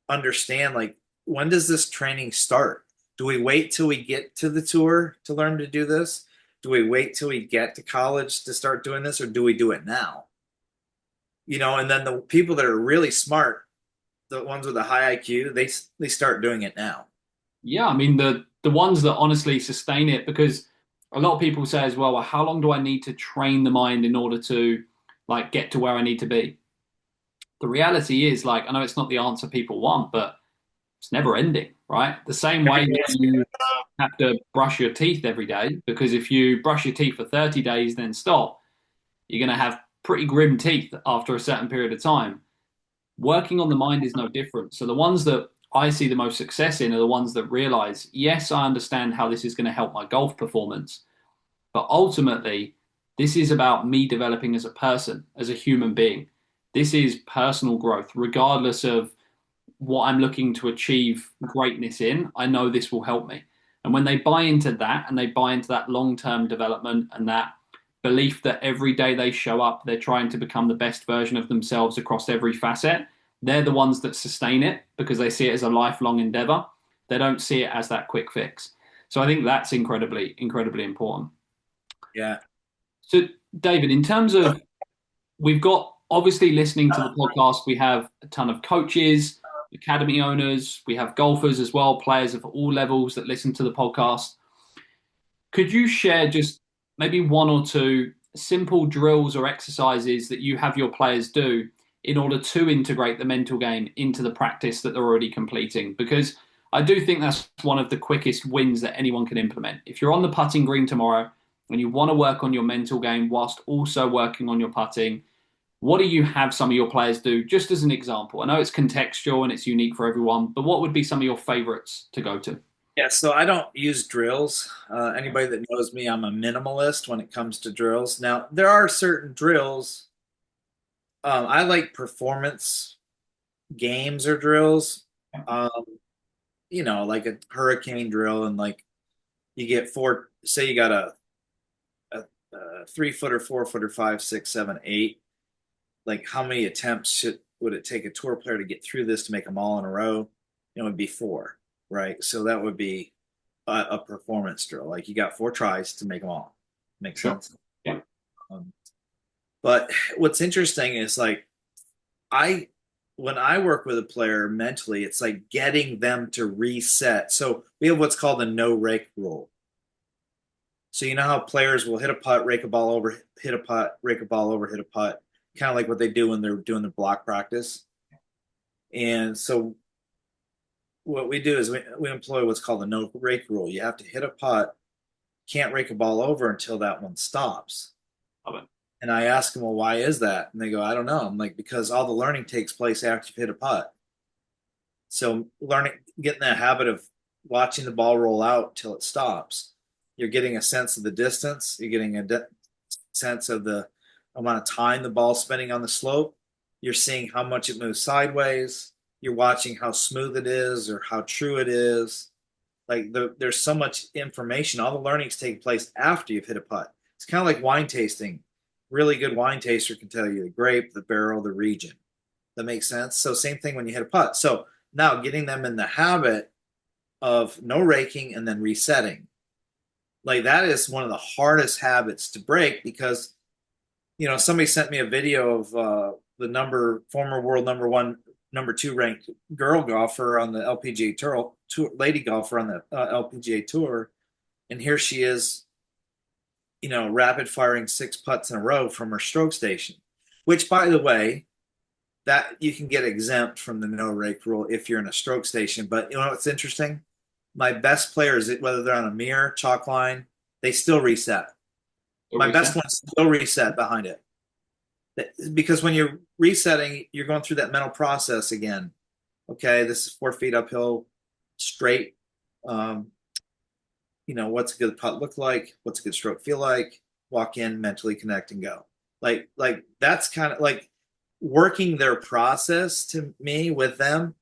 understand, like, when does this training start? Do we wait till we get to the tour to learn to do this? Do we wait till we get to college to start doing this, or do we do it now? And then the people that are really smart, the ones with a high IQ, they start doing it now. Yeah, I mean the ones that honestly sustain it, because a lot of people say as well, how long do I need to train the mind in order to like get to where I need to be? The reality is, like, I know it's not the answer people want, but it's never ending, right? The same way that you have to brush your teeth every day, because if you brush your teeth for 30 days, then stop, you're going to have pretty grim teeth after a certain period of time. Working on the mind is no different. So the ones that I see the most success in are the ones that realize, yes, I understand how this is going to help my golf performance, but ultimately, this is about me developing as a person, as a human being. This is personal growth, regardless of what I'm looking to achieve greatness in. I know this will help me. And when they buy into that and they buy into that long-term development and that belief that every day they show up, they're trying to become the best version of themselves across every facet, they're the ones that sustain it because they see it as a lifelong endeavor. They don't see it as that quick fix. So I think that's incredibly, incredibly important. Yeah. So, David, in terms of, we've got obviously listening to the podcast, we have a ton of coaches, academy owners, we have golfers as well, players of all levels that listen to the podcast. Could you share just maybe one or two simple drills or exercises that you have your players do in order to integrate the mental game into the practice that they're already completing? Because I do think that's one of the quickest wins that anyone can implement. If you're on the putting green tomorrow and you want to work on your mental game whilst also working on your putting, what do you have some of your players do, just as an example? I know it's contextual and it's unique for everyone, but what would be some of your favorites to go to? Yeah, so I don't use drills. Anybody that knows me, I'm a minimalist when it comes to drills. Now, there are certain drills. I like performance games or drills. Um, like a hurricane drill, and like you get four. Say you got a 3 footer, 4 footer, 5, 6, 7, 8. Like how many attempts would it take a tour player to get through this to make them all in a row? It would be four, right? So that would be a performance drill. Like you got 4 tries to make them all. Makes Sure. sense. Yeah. Um, but what's interesting is like I when I work with a player mentally, it's like getting them to reset. So we have what's called a no-rake rule. So you know how players will hit a putt, rake a ball over, hit a putt, rake a ball over, hit a putt, kind of like what they do when they're doing the block practice. And so what we do is we employ what's called the no-rake rule. You have to hit a putt, can't rake a ball over until that one stops. Love it. And I ask them, well, why is that? And they go, I don't know. I'm like, because all the learning takes place after you hit a putt. So learning, getting that habit of watching the ball roll out till it stops. You're getting a sense of the distance. You're getting a sense of the amount of time the ball's spending on the slope. You're seeing how much it moves sideways. You're watching how smooth it is or how true it is. Like there's so much information. All the learning's taking place after you've hit a putt. It's kind of like wine tasting. Really good wine taster can tell you the grape, the barrel, the region. That makes sense. So same thing when you hit a putt. So now getting them in the habit of no raking and then resetting. Like that is one of the hardest habits to break because, somebody sent me a video of the former world number 2 ranked girl golfer on the LPGA tour, lady golfer on the LPGA tour. And here she is, rapid firing 6 putts in a row from her stroke station, which by the way, that you can get exempt from the no rake rule if you're in a stroke station. But you know what's interesting? My best players, whether they're on a mirror, chalk line, they still reset. My best ones still reset behind it. Because when you're resetting, you're going through that mental process again. Okay, this is 4 feet uphill, straight. What's a good putt look like? What's a good stroke feel like? Walk in, mentally connect, and go. Like that's kind of like working their process to me with them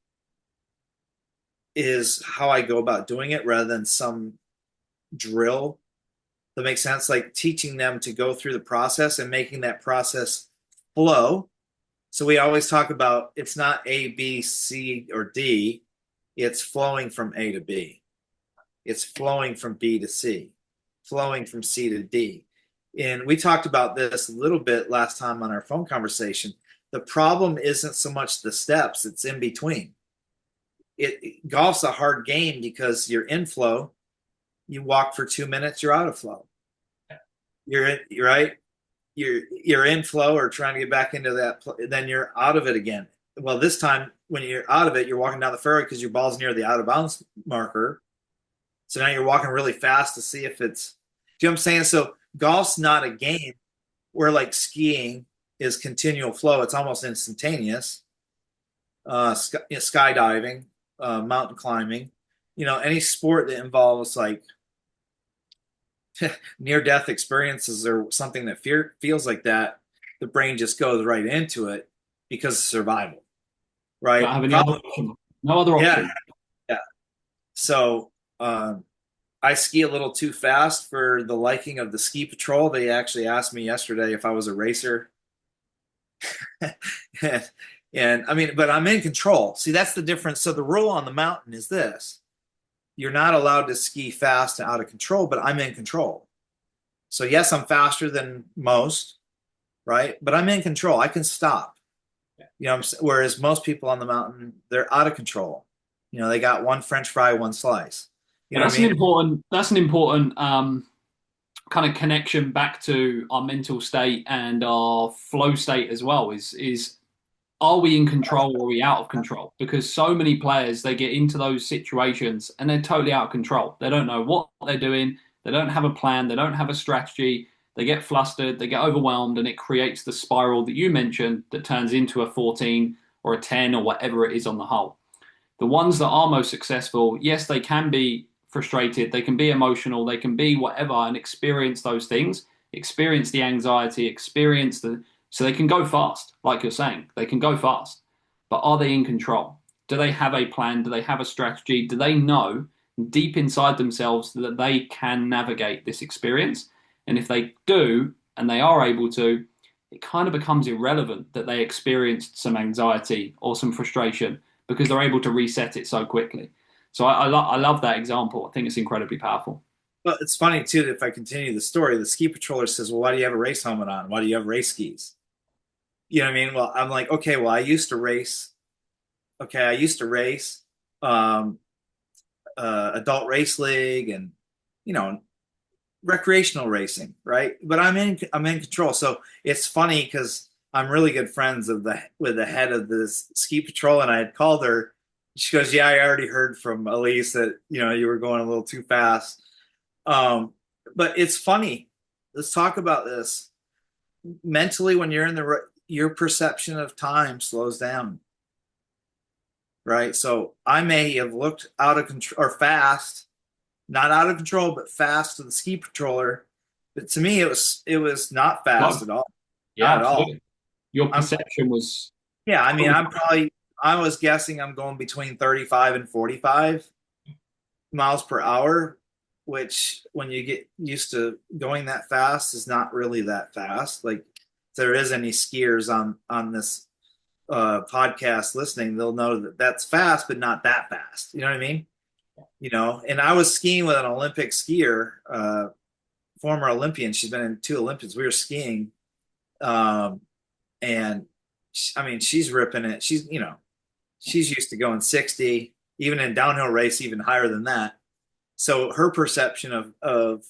is how I go about doing it rather than some drill. That makes sense. Like teaching them to go through the process and making that process flow. So we always talk about it's not A, B, C, or D. It's flowing from A to B. It's flowing from B to C, flowing from C to D. And we talked about this a little bit last time on our phone conversation. The problem isn't so much the steps, it's in between. Golf's a hard game because you're in flow. You walk for 2 minutes, you're out of flow. You're right. You're in flow or trying to get back into that, then you're out of it again. Well, this time when you're out of it, you're walking down the fairway because your ball's near the out of bounds marker. So now you're walking really fast to see if it's. Do you know what I'm saying? So golf's not a game where like skiing is continual flow. It's almost instantaneous. Skydiving, mountain climbing, any sport that involves like near-death experiences or something that feels like that, the brain just goes right into it. because of survival, Don't right? have any other Probably, option. No other yeah, option. yeah. So I ski a little too fast for the liking of the ski patrol. They actually asked me yesterday if I was a racer. and, and I mean, but I'm in control. See, that's the difference. So the rule on the mountain is this: you're not allowed to ski fast and out of control, but I'm in control. So yes, I'm faster than most, right? But I'm in control. I can stop. Whereas most people on the mountain, they're out of control. They got one French fry, one slice. You But know what I mean? that's an important kind of connection back to our mental state and our flow state as well. Is are we in control or are we out of control? Because so many players, they get into those situations and they're totally out of control. They don't know what they're doing. They don't have a plan. They don't have a strategy. They get flustered. They get overwhelmed, and it creates the spiral that you mentioned that turns into a 14 or a 10 or whatever it is on the hole. The ones that are most successful, yes, they can be frustrated. They can be emotional. They can be whatever and experience those things, experience the anxiety, experience so they can go fast, like you're saying. They can go fast. But are they in control? Do they have a plan? Do they have a strategy? Do they know deep inside themselves that they can navigate this experience? And if they do, and they are able to, it kind of becomes irrelevant that they experienced some anxiety or some frustration because they're able to reset it so quickly. So I love that example. I think it's incredibly powerful. Well, it's funny too that if I continue the story, the ski patroller says, "Well, why do you have a race helmet on? Why do you have race skis?" You know what I mean? Well, I'm like, okay, well, I used to race. Okay, I used to race um, adult race league and you know recreational racing, right? But I'm in control. So it's funny because I'm really good friends with the head of this ski patrol, and I had called her. She goes, "Yeah, I already heard from Elise that you were going a little too fast." But it's funny. Let's talk about this. Mentally, when you're in your perception of time slows down, right? So I may have looked out of control or fast, not out of control, but fast to the ski patroller. But to me, it was not fast No, at all. yeah, Not at all. absolutely. Your I'm perception was Yeah, I mean, totally. I was guessing I'm going between 35 and 45 miles per hour, which when you get used to going that fast is not really that fast. Like if there is any skiers on this podcast listening, they'll know that that's fast, but not that fast. You know what I mean? And I was skiing with an Olympic skier, former Olympian. She's been in 2 Olympics. We were skiing, um, and I mean, she's ripping it. She's used to going 60, even in downhill race, even higher than that. So her perception of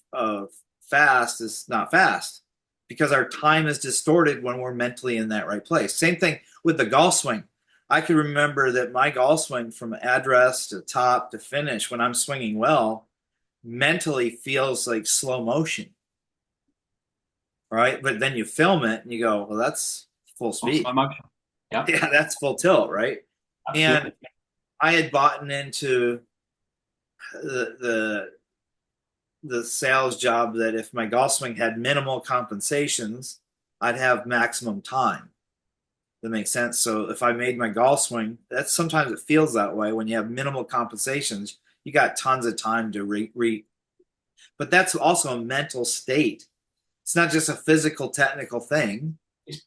fast is not fast because our time is distorted when we're mentally in that right place. Same thing with the golf swing. I can remember that my golf swing from address to top to finish when I'm swinging well mentally feels like slow motion, right? But then you film it and you go, well, that's full Oh, speed. slow motion. Yeah, Yeah, that's full tilt, right? And absolutely. I had bought into the the sales job that if my golf swing had minimal compensations, I'd have maximum time. That makes sense. So if I made my golf swing, that's sometimes it feels that way when you have minimal compensations. You got tons of time to but that's also a mental state. It's not just a physical, technical thing. It's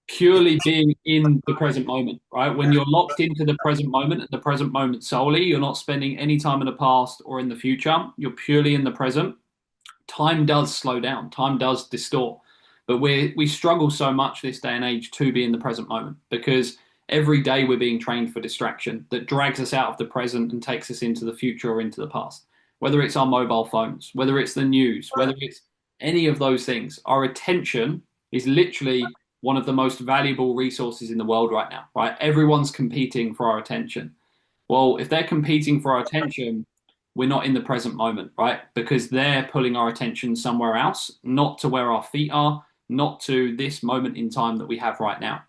purely being in the present moment, right? When you're locked into the present moment, the present moment solely, you're not spending any time in the past or in the future. You're purely in the present. Time does slow down. Time does distort. But we struggle so much this day and age to be in the present moment because every day we're being trained for distraction that drags us out of the present and takes us into the future or into the past. Whether it's our mobile phones, whether it's the news, whether it's any of those things, our attention is literally one of the most valuable resources in the world right now, right? Everyone's competing for our attention. Well, if they're competing for our attention, we're not in the present moment, right? Because they're pulling our attention somewhere else, not to where our feet are, not to this moment in time that we have right now.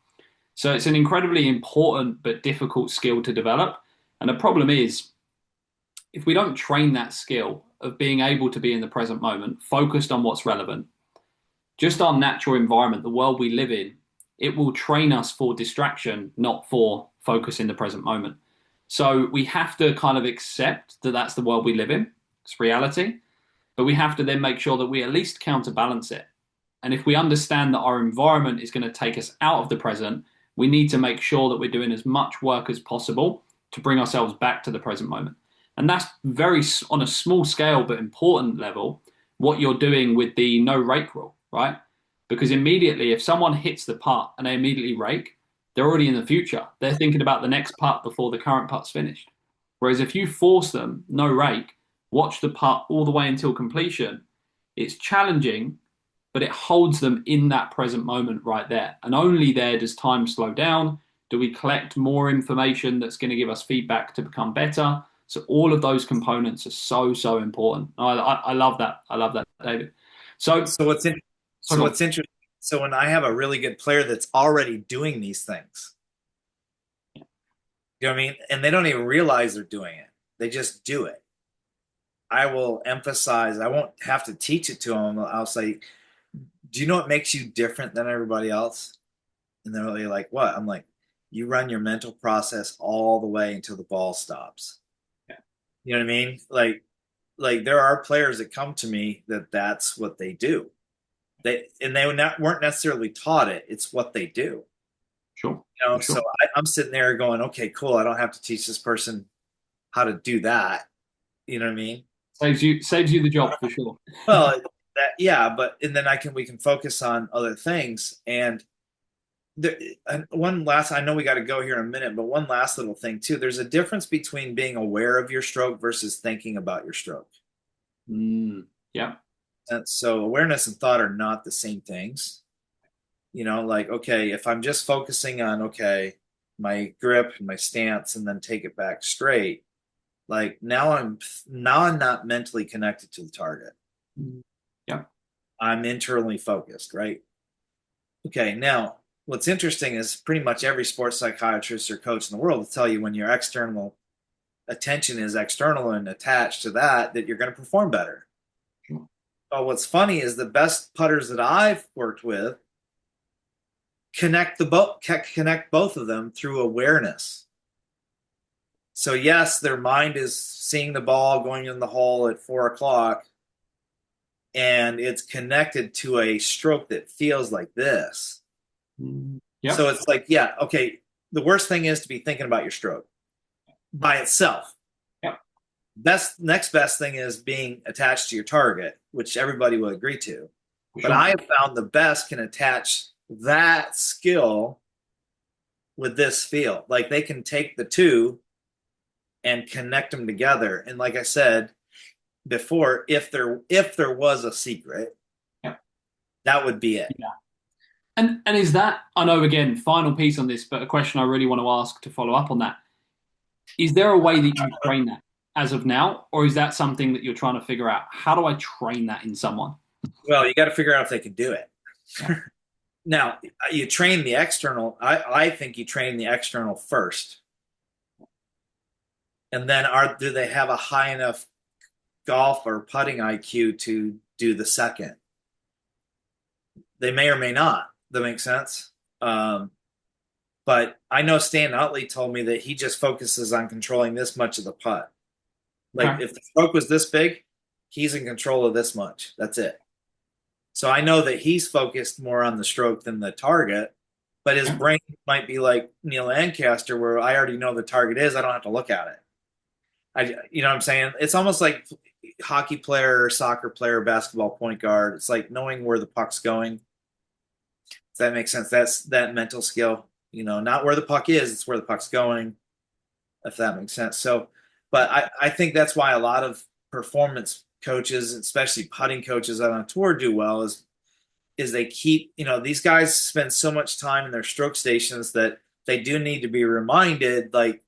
So it's an incredibly important but difficult skill to develop. And the problem is, if we don't train that skill of being able to be in the present moment, focused on what's relevant, just our natural environment, the world we live in, it will train us for distraction, not for focus in the present moment. So we have to kind of accept that that's the world we live in. It's reality. But we have to then make sure that we at least counterbalance it. And if we understand that our environment is going to take us out of the present, we need to make sure that we're doing as much work as possible to bring ourselves back to the present moment. And that's very, on a small scale but important level, what you're doing with the no rake rule, right? Because immediately, if someone hits the putt and they immediately rake, they're already in the future. They're thinking about the next putt before the current putt's finished. Whereas if you force them, no rake, watch the putt all the way until completion, it's challenging, but it holds them in that present moment right there. And only there does time slow down. Do we collect more information that's going to give us feedback to become better? So all of those components are so, so important. I love that. I love that, David. So what's interesting? So when I have a really good player that's already doing these things, you know what I mean? And they don't even realize they're doing it. They just do it. I will emphasize, I won't have to teach it to them. I'll say, do you know what makes you different than everybody else? And they're really like, what? I'm like, you run your mental process all the way until the ball stops. Yeah. You know what I mean? Like there are players that come to me that's what they do. They weren't necessarily taught it. It's what they do. Sure. You know, sure. so I'm sitting there going, okay, cool. I don't have to teach this person how to do that. You know what I mean? Saves you the job for sure. Well, and then we can focus on other things. And I know we got to go here in a minute, but one last little thing too. There's a difference between being aware of your stroke versus thinking about your stroke. Yeah. And so awareness and thought are not the same things. You know, like, okay, if I'm just focusing on, okay, my grip and my stance and then take it back straight, like now I'm not mentally connected to the target. Yeah. I'm internally focused, right? Okay, now what's interesting is pretty much every sports psychiatrist or coach in the world will tell you when your external attention is external and attached to that you're going to perform better. Sure. But what's funny is the best putters that I've worked with connect both of them through awareness. So yes, their mind is seeing the ball going in the hole at 4:00, and it's connected to a stroke that feels like this. Yep. So it's like, yeah, okay, the worst thing is to be thinking about your stroke by itself. Yep. Next best thing is being attached to your target, which everybody will agree to. Sure. But I have found the best can attach that skill with this feel. Like they can take the two and connect them together. And like I said before, if there was a secret, that would be it. Yeah. And is that, I know, again, final piece on this, but a question I really want to ask to follow up on that. Is there a way that you train that as of now, or is that something that you're trying to figure out? How do I train that in someone? Well, you got to figure out if they can do it. Yeah. Now, you train the external. I think you train the external first. And then do they have a high enough golf or putting IQ to do the second? They may or may not. That makes sense. But I know Stan Utley told me that he just focuses on controlling this much of the putt. Like if the stroke was this big, he's in control of this much. That's it. So I know that he's focused more on the stroke than the target, but his brain might be like Neil Lancaster, where I already know the target is. I don't have to look at it. You know what I'm saying? It's almost like hockey player, soccer player, basketball point guard. It's like knowing where the puck's going. Does that make sense? That's that mental skill. You know, not where the puck is, it's where the puck's going, if that makes sense. So, but I think that's why a lot of performance coaches, especially putting coaches out on tour, do well is they keep, you know, these guys spend so much time in their stroke stations that they do need to be reminded, like,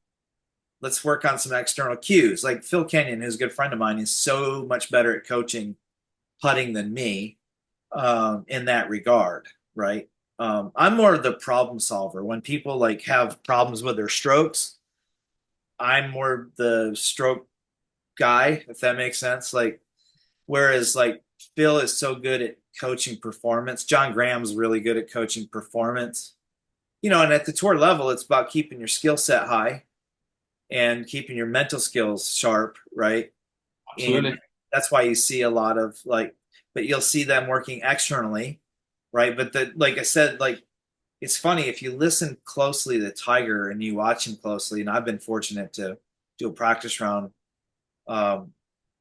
let's work on some external cues. Like Phil Kenyon, who's a good friend of mine, is so much better at coaching putting than me in that regard, right? I'm more the problem solver. When people like have problems with their strokes, I'm more the stroke guy, if that makes sense. Like, whereas like Phil is so good at coaching performance. John Graham's really good at coaching performance. and at the tour level, it's about keeping your skill set high and keeping your mental skills sharp, right? Absolutely. And that's why you see a lot of but you'll see them working externally, right? But like I said, it's funny if you listen closely to Tiger and you watch him closely, and I've been fortunate to do a practice round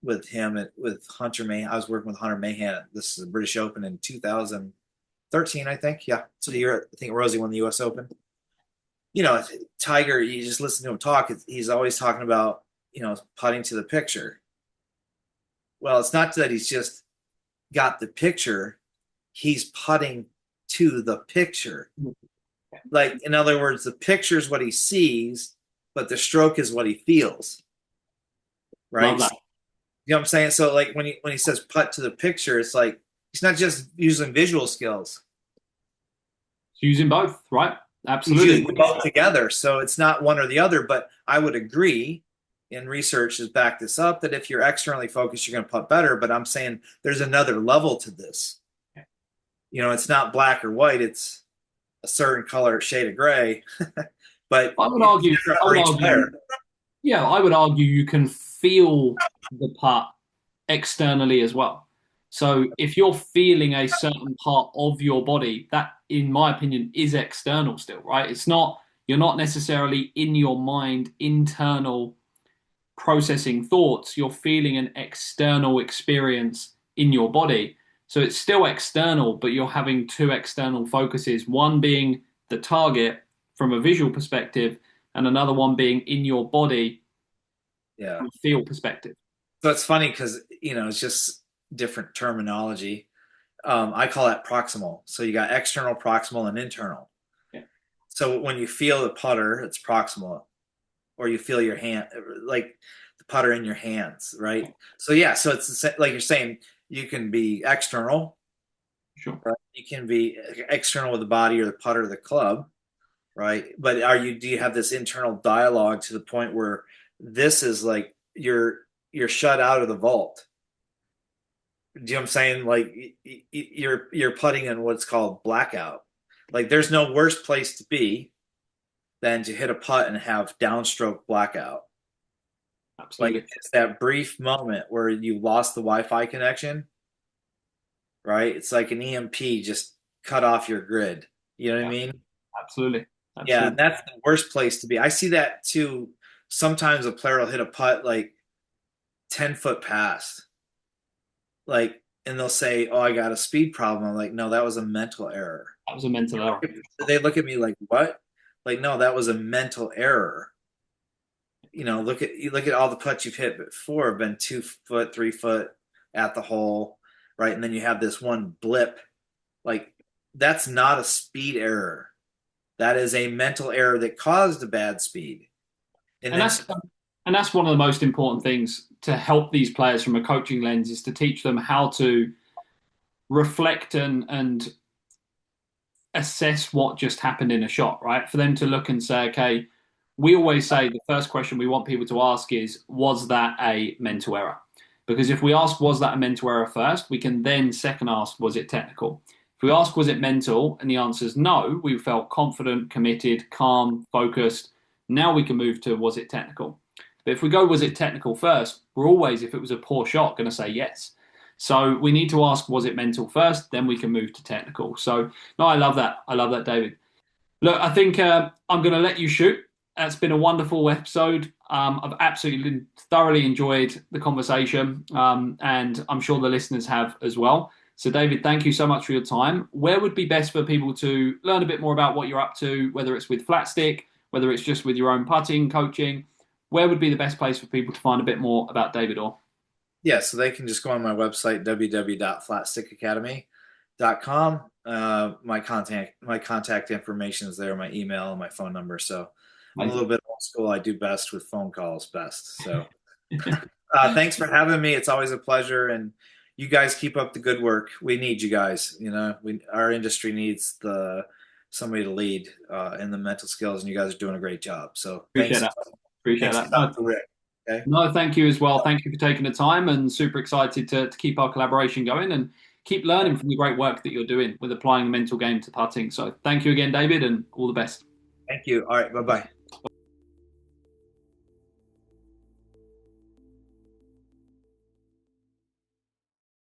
with him with Hunter May. I was working with Hunter Mahan. This is the British Open in 2013, I think. Yeah, so the year I think Rosie won the U.S. Open. Tiger, you just listen to him talk. He's always talking about putting to the picture. Well, it's not that he's just got the picture; he's putting to the picture. Like, in other words, the picture is what he sees, but the stroke is what he feels. Right? Love that. You know what I'm saying? So, like, when he says putt to the picture, it's like he's not just using visual skills. He's using both, right? He's Absolutely. using both together. So it's not one or the other. But I would agree, and research has backed this up, that if you're externally focused, you're going to putt better. But I'm saying there's another level to this. It's not black or white. It's a certain color, shade of gray. But I would argue, I would argue you can feel the putt externally as well. So if you're feeling a certain part of your body, that, in my opinion, is external still, right? You're not necessarily in your mind, internal processing thoughts. You're feeling an external experience in your body. So it's still external, but you're having two external focuses, one being the target from a visual perspective, and another one being in your body from a feel perspective. So it's funny because, it's just different terminology. I call that proximal. So you got external, proximal, and internal. Yeah. So when you feel the putter, it's proximal, or you feel your hand, like the putter in your hands, right? So so it's like you're saying, you can be external. Sure. Right? You can be external with the body or the putter or the club, right? But do you have this internal dialogue to the point where this is like you're shut out of the vault? Do you know what I'm saying? Like you're putting in what's called blackout. Like, there's no worse place to be than to hit a putt and have downstroke blackout. Absolutely. Like, it's that brief moment where you lost the Wi-Fi connection, right? It's like an EMP just cut off your grid. You know what I mean? Absolutely. Yeah, that's the worst place to be. I see that too. Sometimes a player will hit a putt like 10 foot past. And they'll say, "Oh, I got a speed problem." I'm like, "No, that was a mental error." That was a mental error. They look at me like, "What?" Like, "No, that was a mental error." Look at all the putts you've hit before have been 2 foot, 3 foot at the hole, right? And then you have this one blip. Like, that's not a speed error. That is a mental error that caused a bad speed. And that's one of the most important things to help these players from a coaching lens, is to teach them how to reflect and assess what just happened in a shot, right? For them to look and say, okay, we always say the first question we want people to ask is, was that a mental error? Because if we ask, was that a mental error first, we can then second ask, was it technical? If we ask, was it mental? And the answer is no, we felt confident, committed, calm, focused. Now we can move to, was it technical? But if we go, was it technical first, we're always, if it was a poor shot, going to say yes. So we need to ask, was it mental first? Then we can move to technical. So, no, I love that. I love that, David. Look, I think I'm going to let you shoot. It's been a wonderful episode. I've absolutely thoroughly enjoyed the conversation, and I'm sure the listeners have as well. So, David, thank you so much for your time. Where would be best for people to learn a bit more about what you're up to, whether it's with Flatstick, whether it's just with your own putting, coaching? Where would be the best place for people to find a bit more about David Orr? Yeah, so they can just go on my website, www.flatstickacademy.com. My contact information is there, my email and my phone number. So I'm a little bit old school. I do best with phone calls best. So thanks for having me. It's always a pleasure. And you guys keep up the good work. We need you guys. Our industry needs somebody to lead in the mental skills, and you guys are doing a great job. So Appreciate that. Okay. No, thank you as well. Thank you for taking the time, and super excited to keep our collaboration going. And keep learning from the great work that you're doing with applying the mental game to putting. So thank you again, David, and all the best. Thank you. All right. Bye-bye.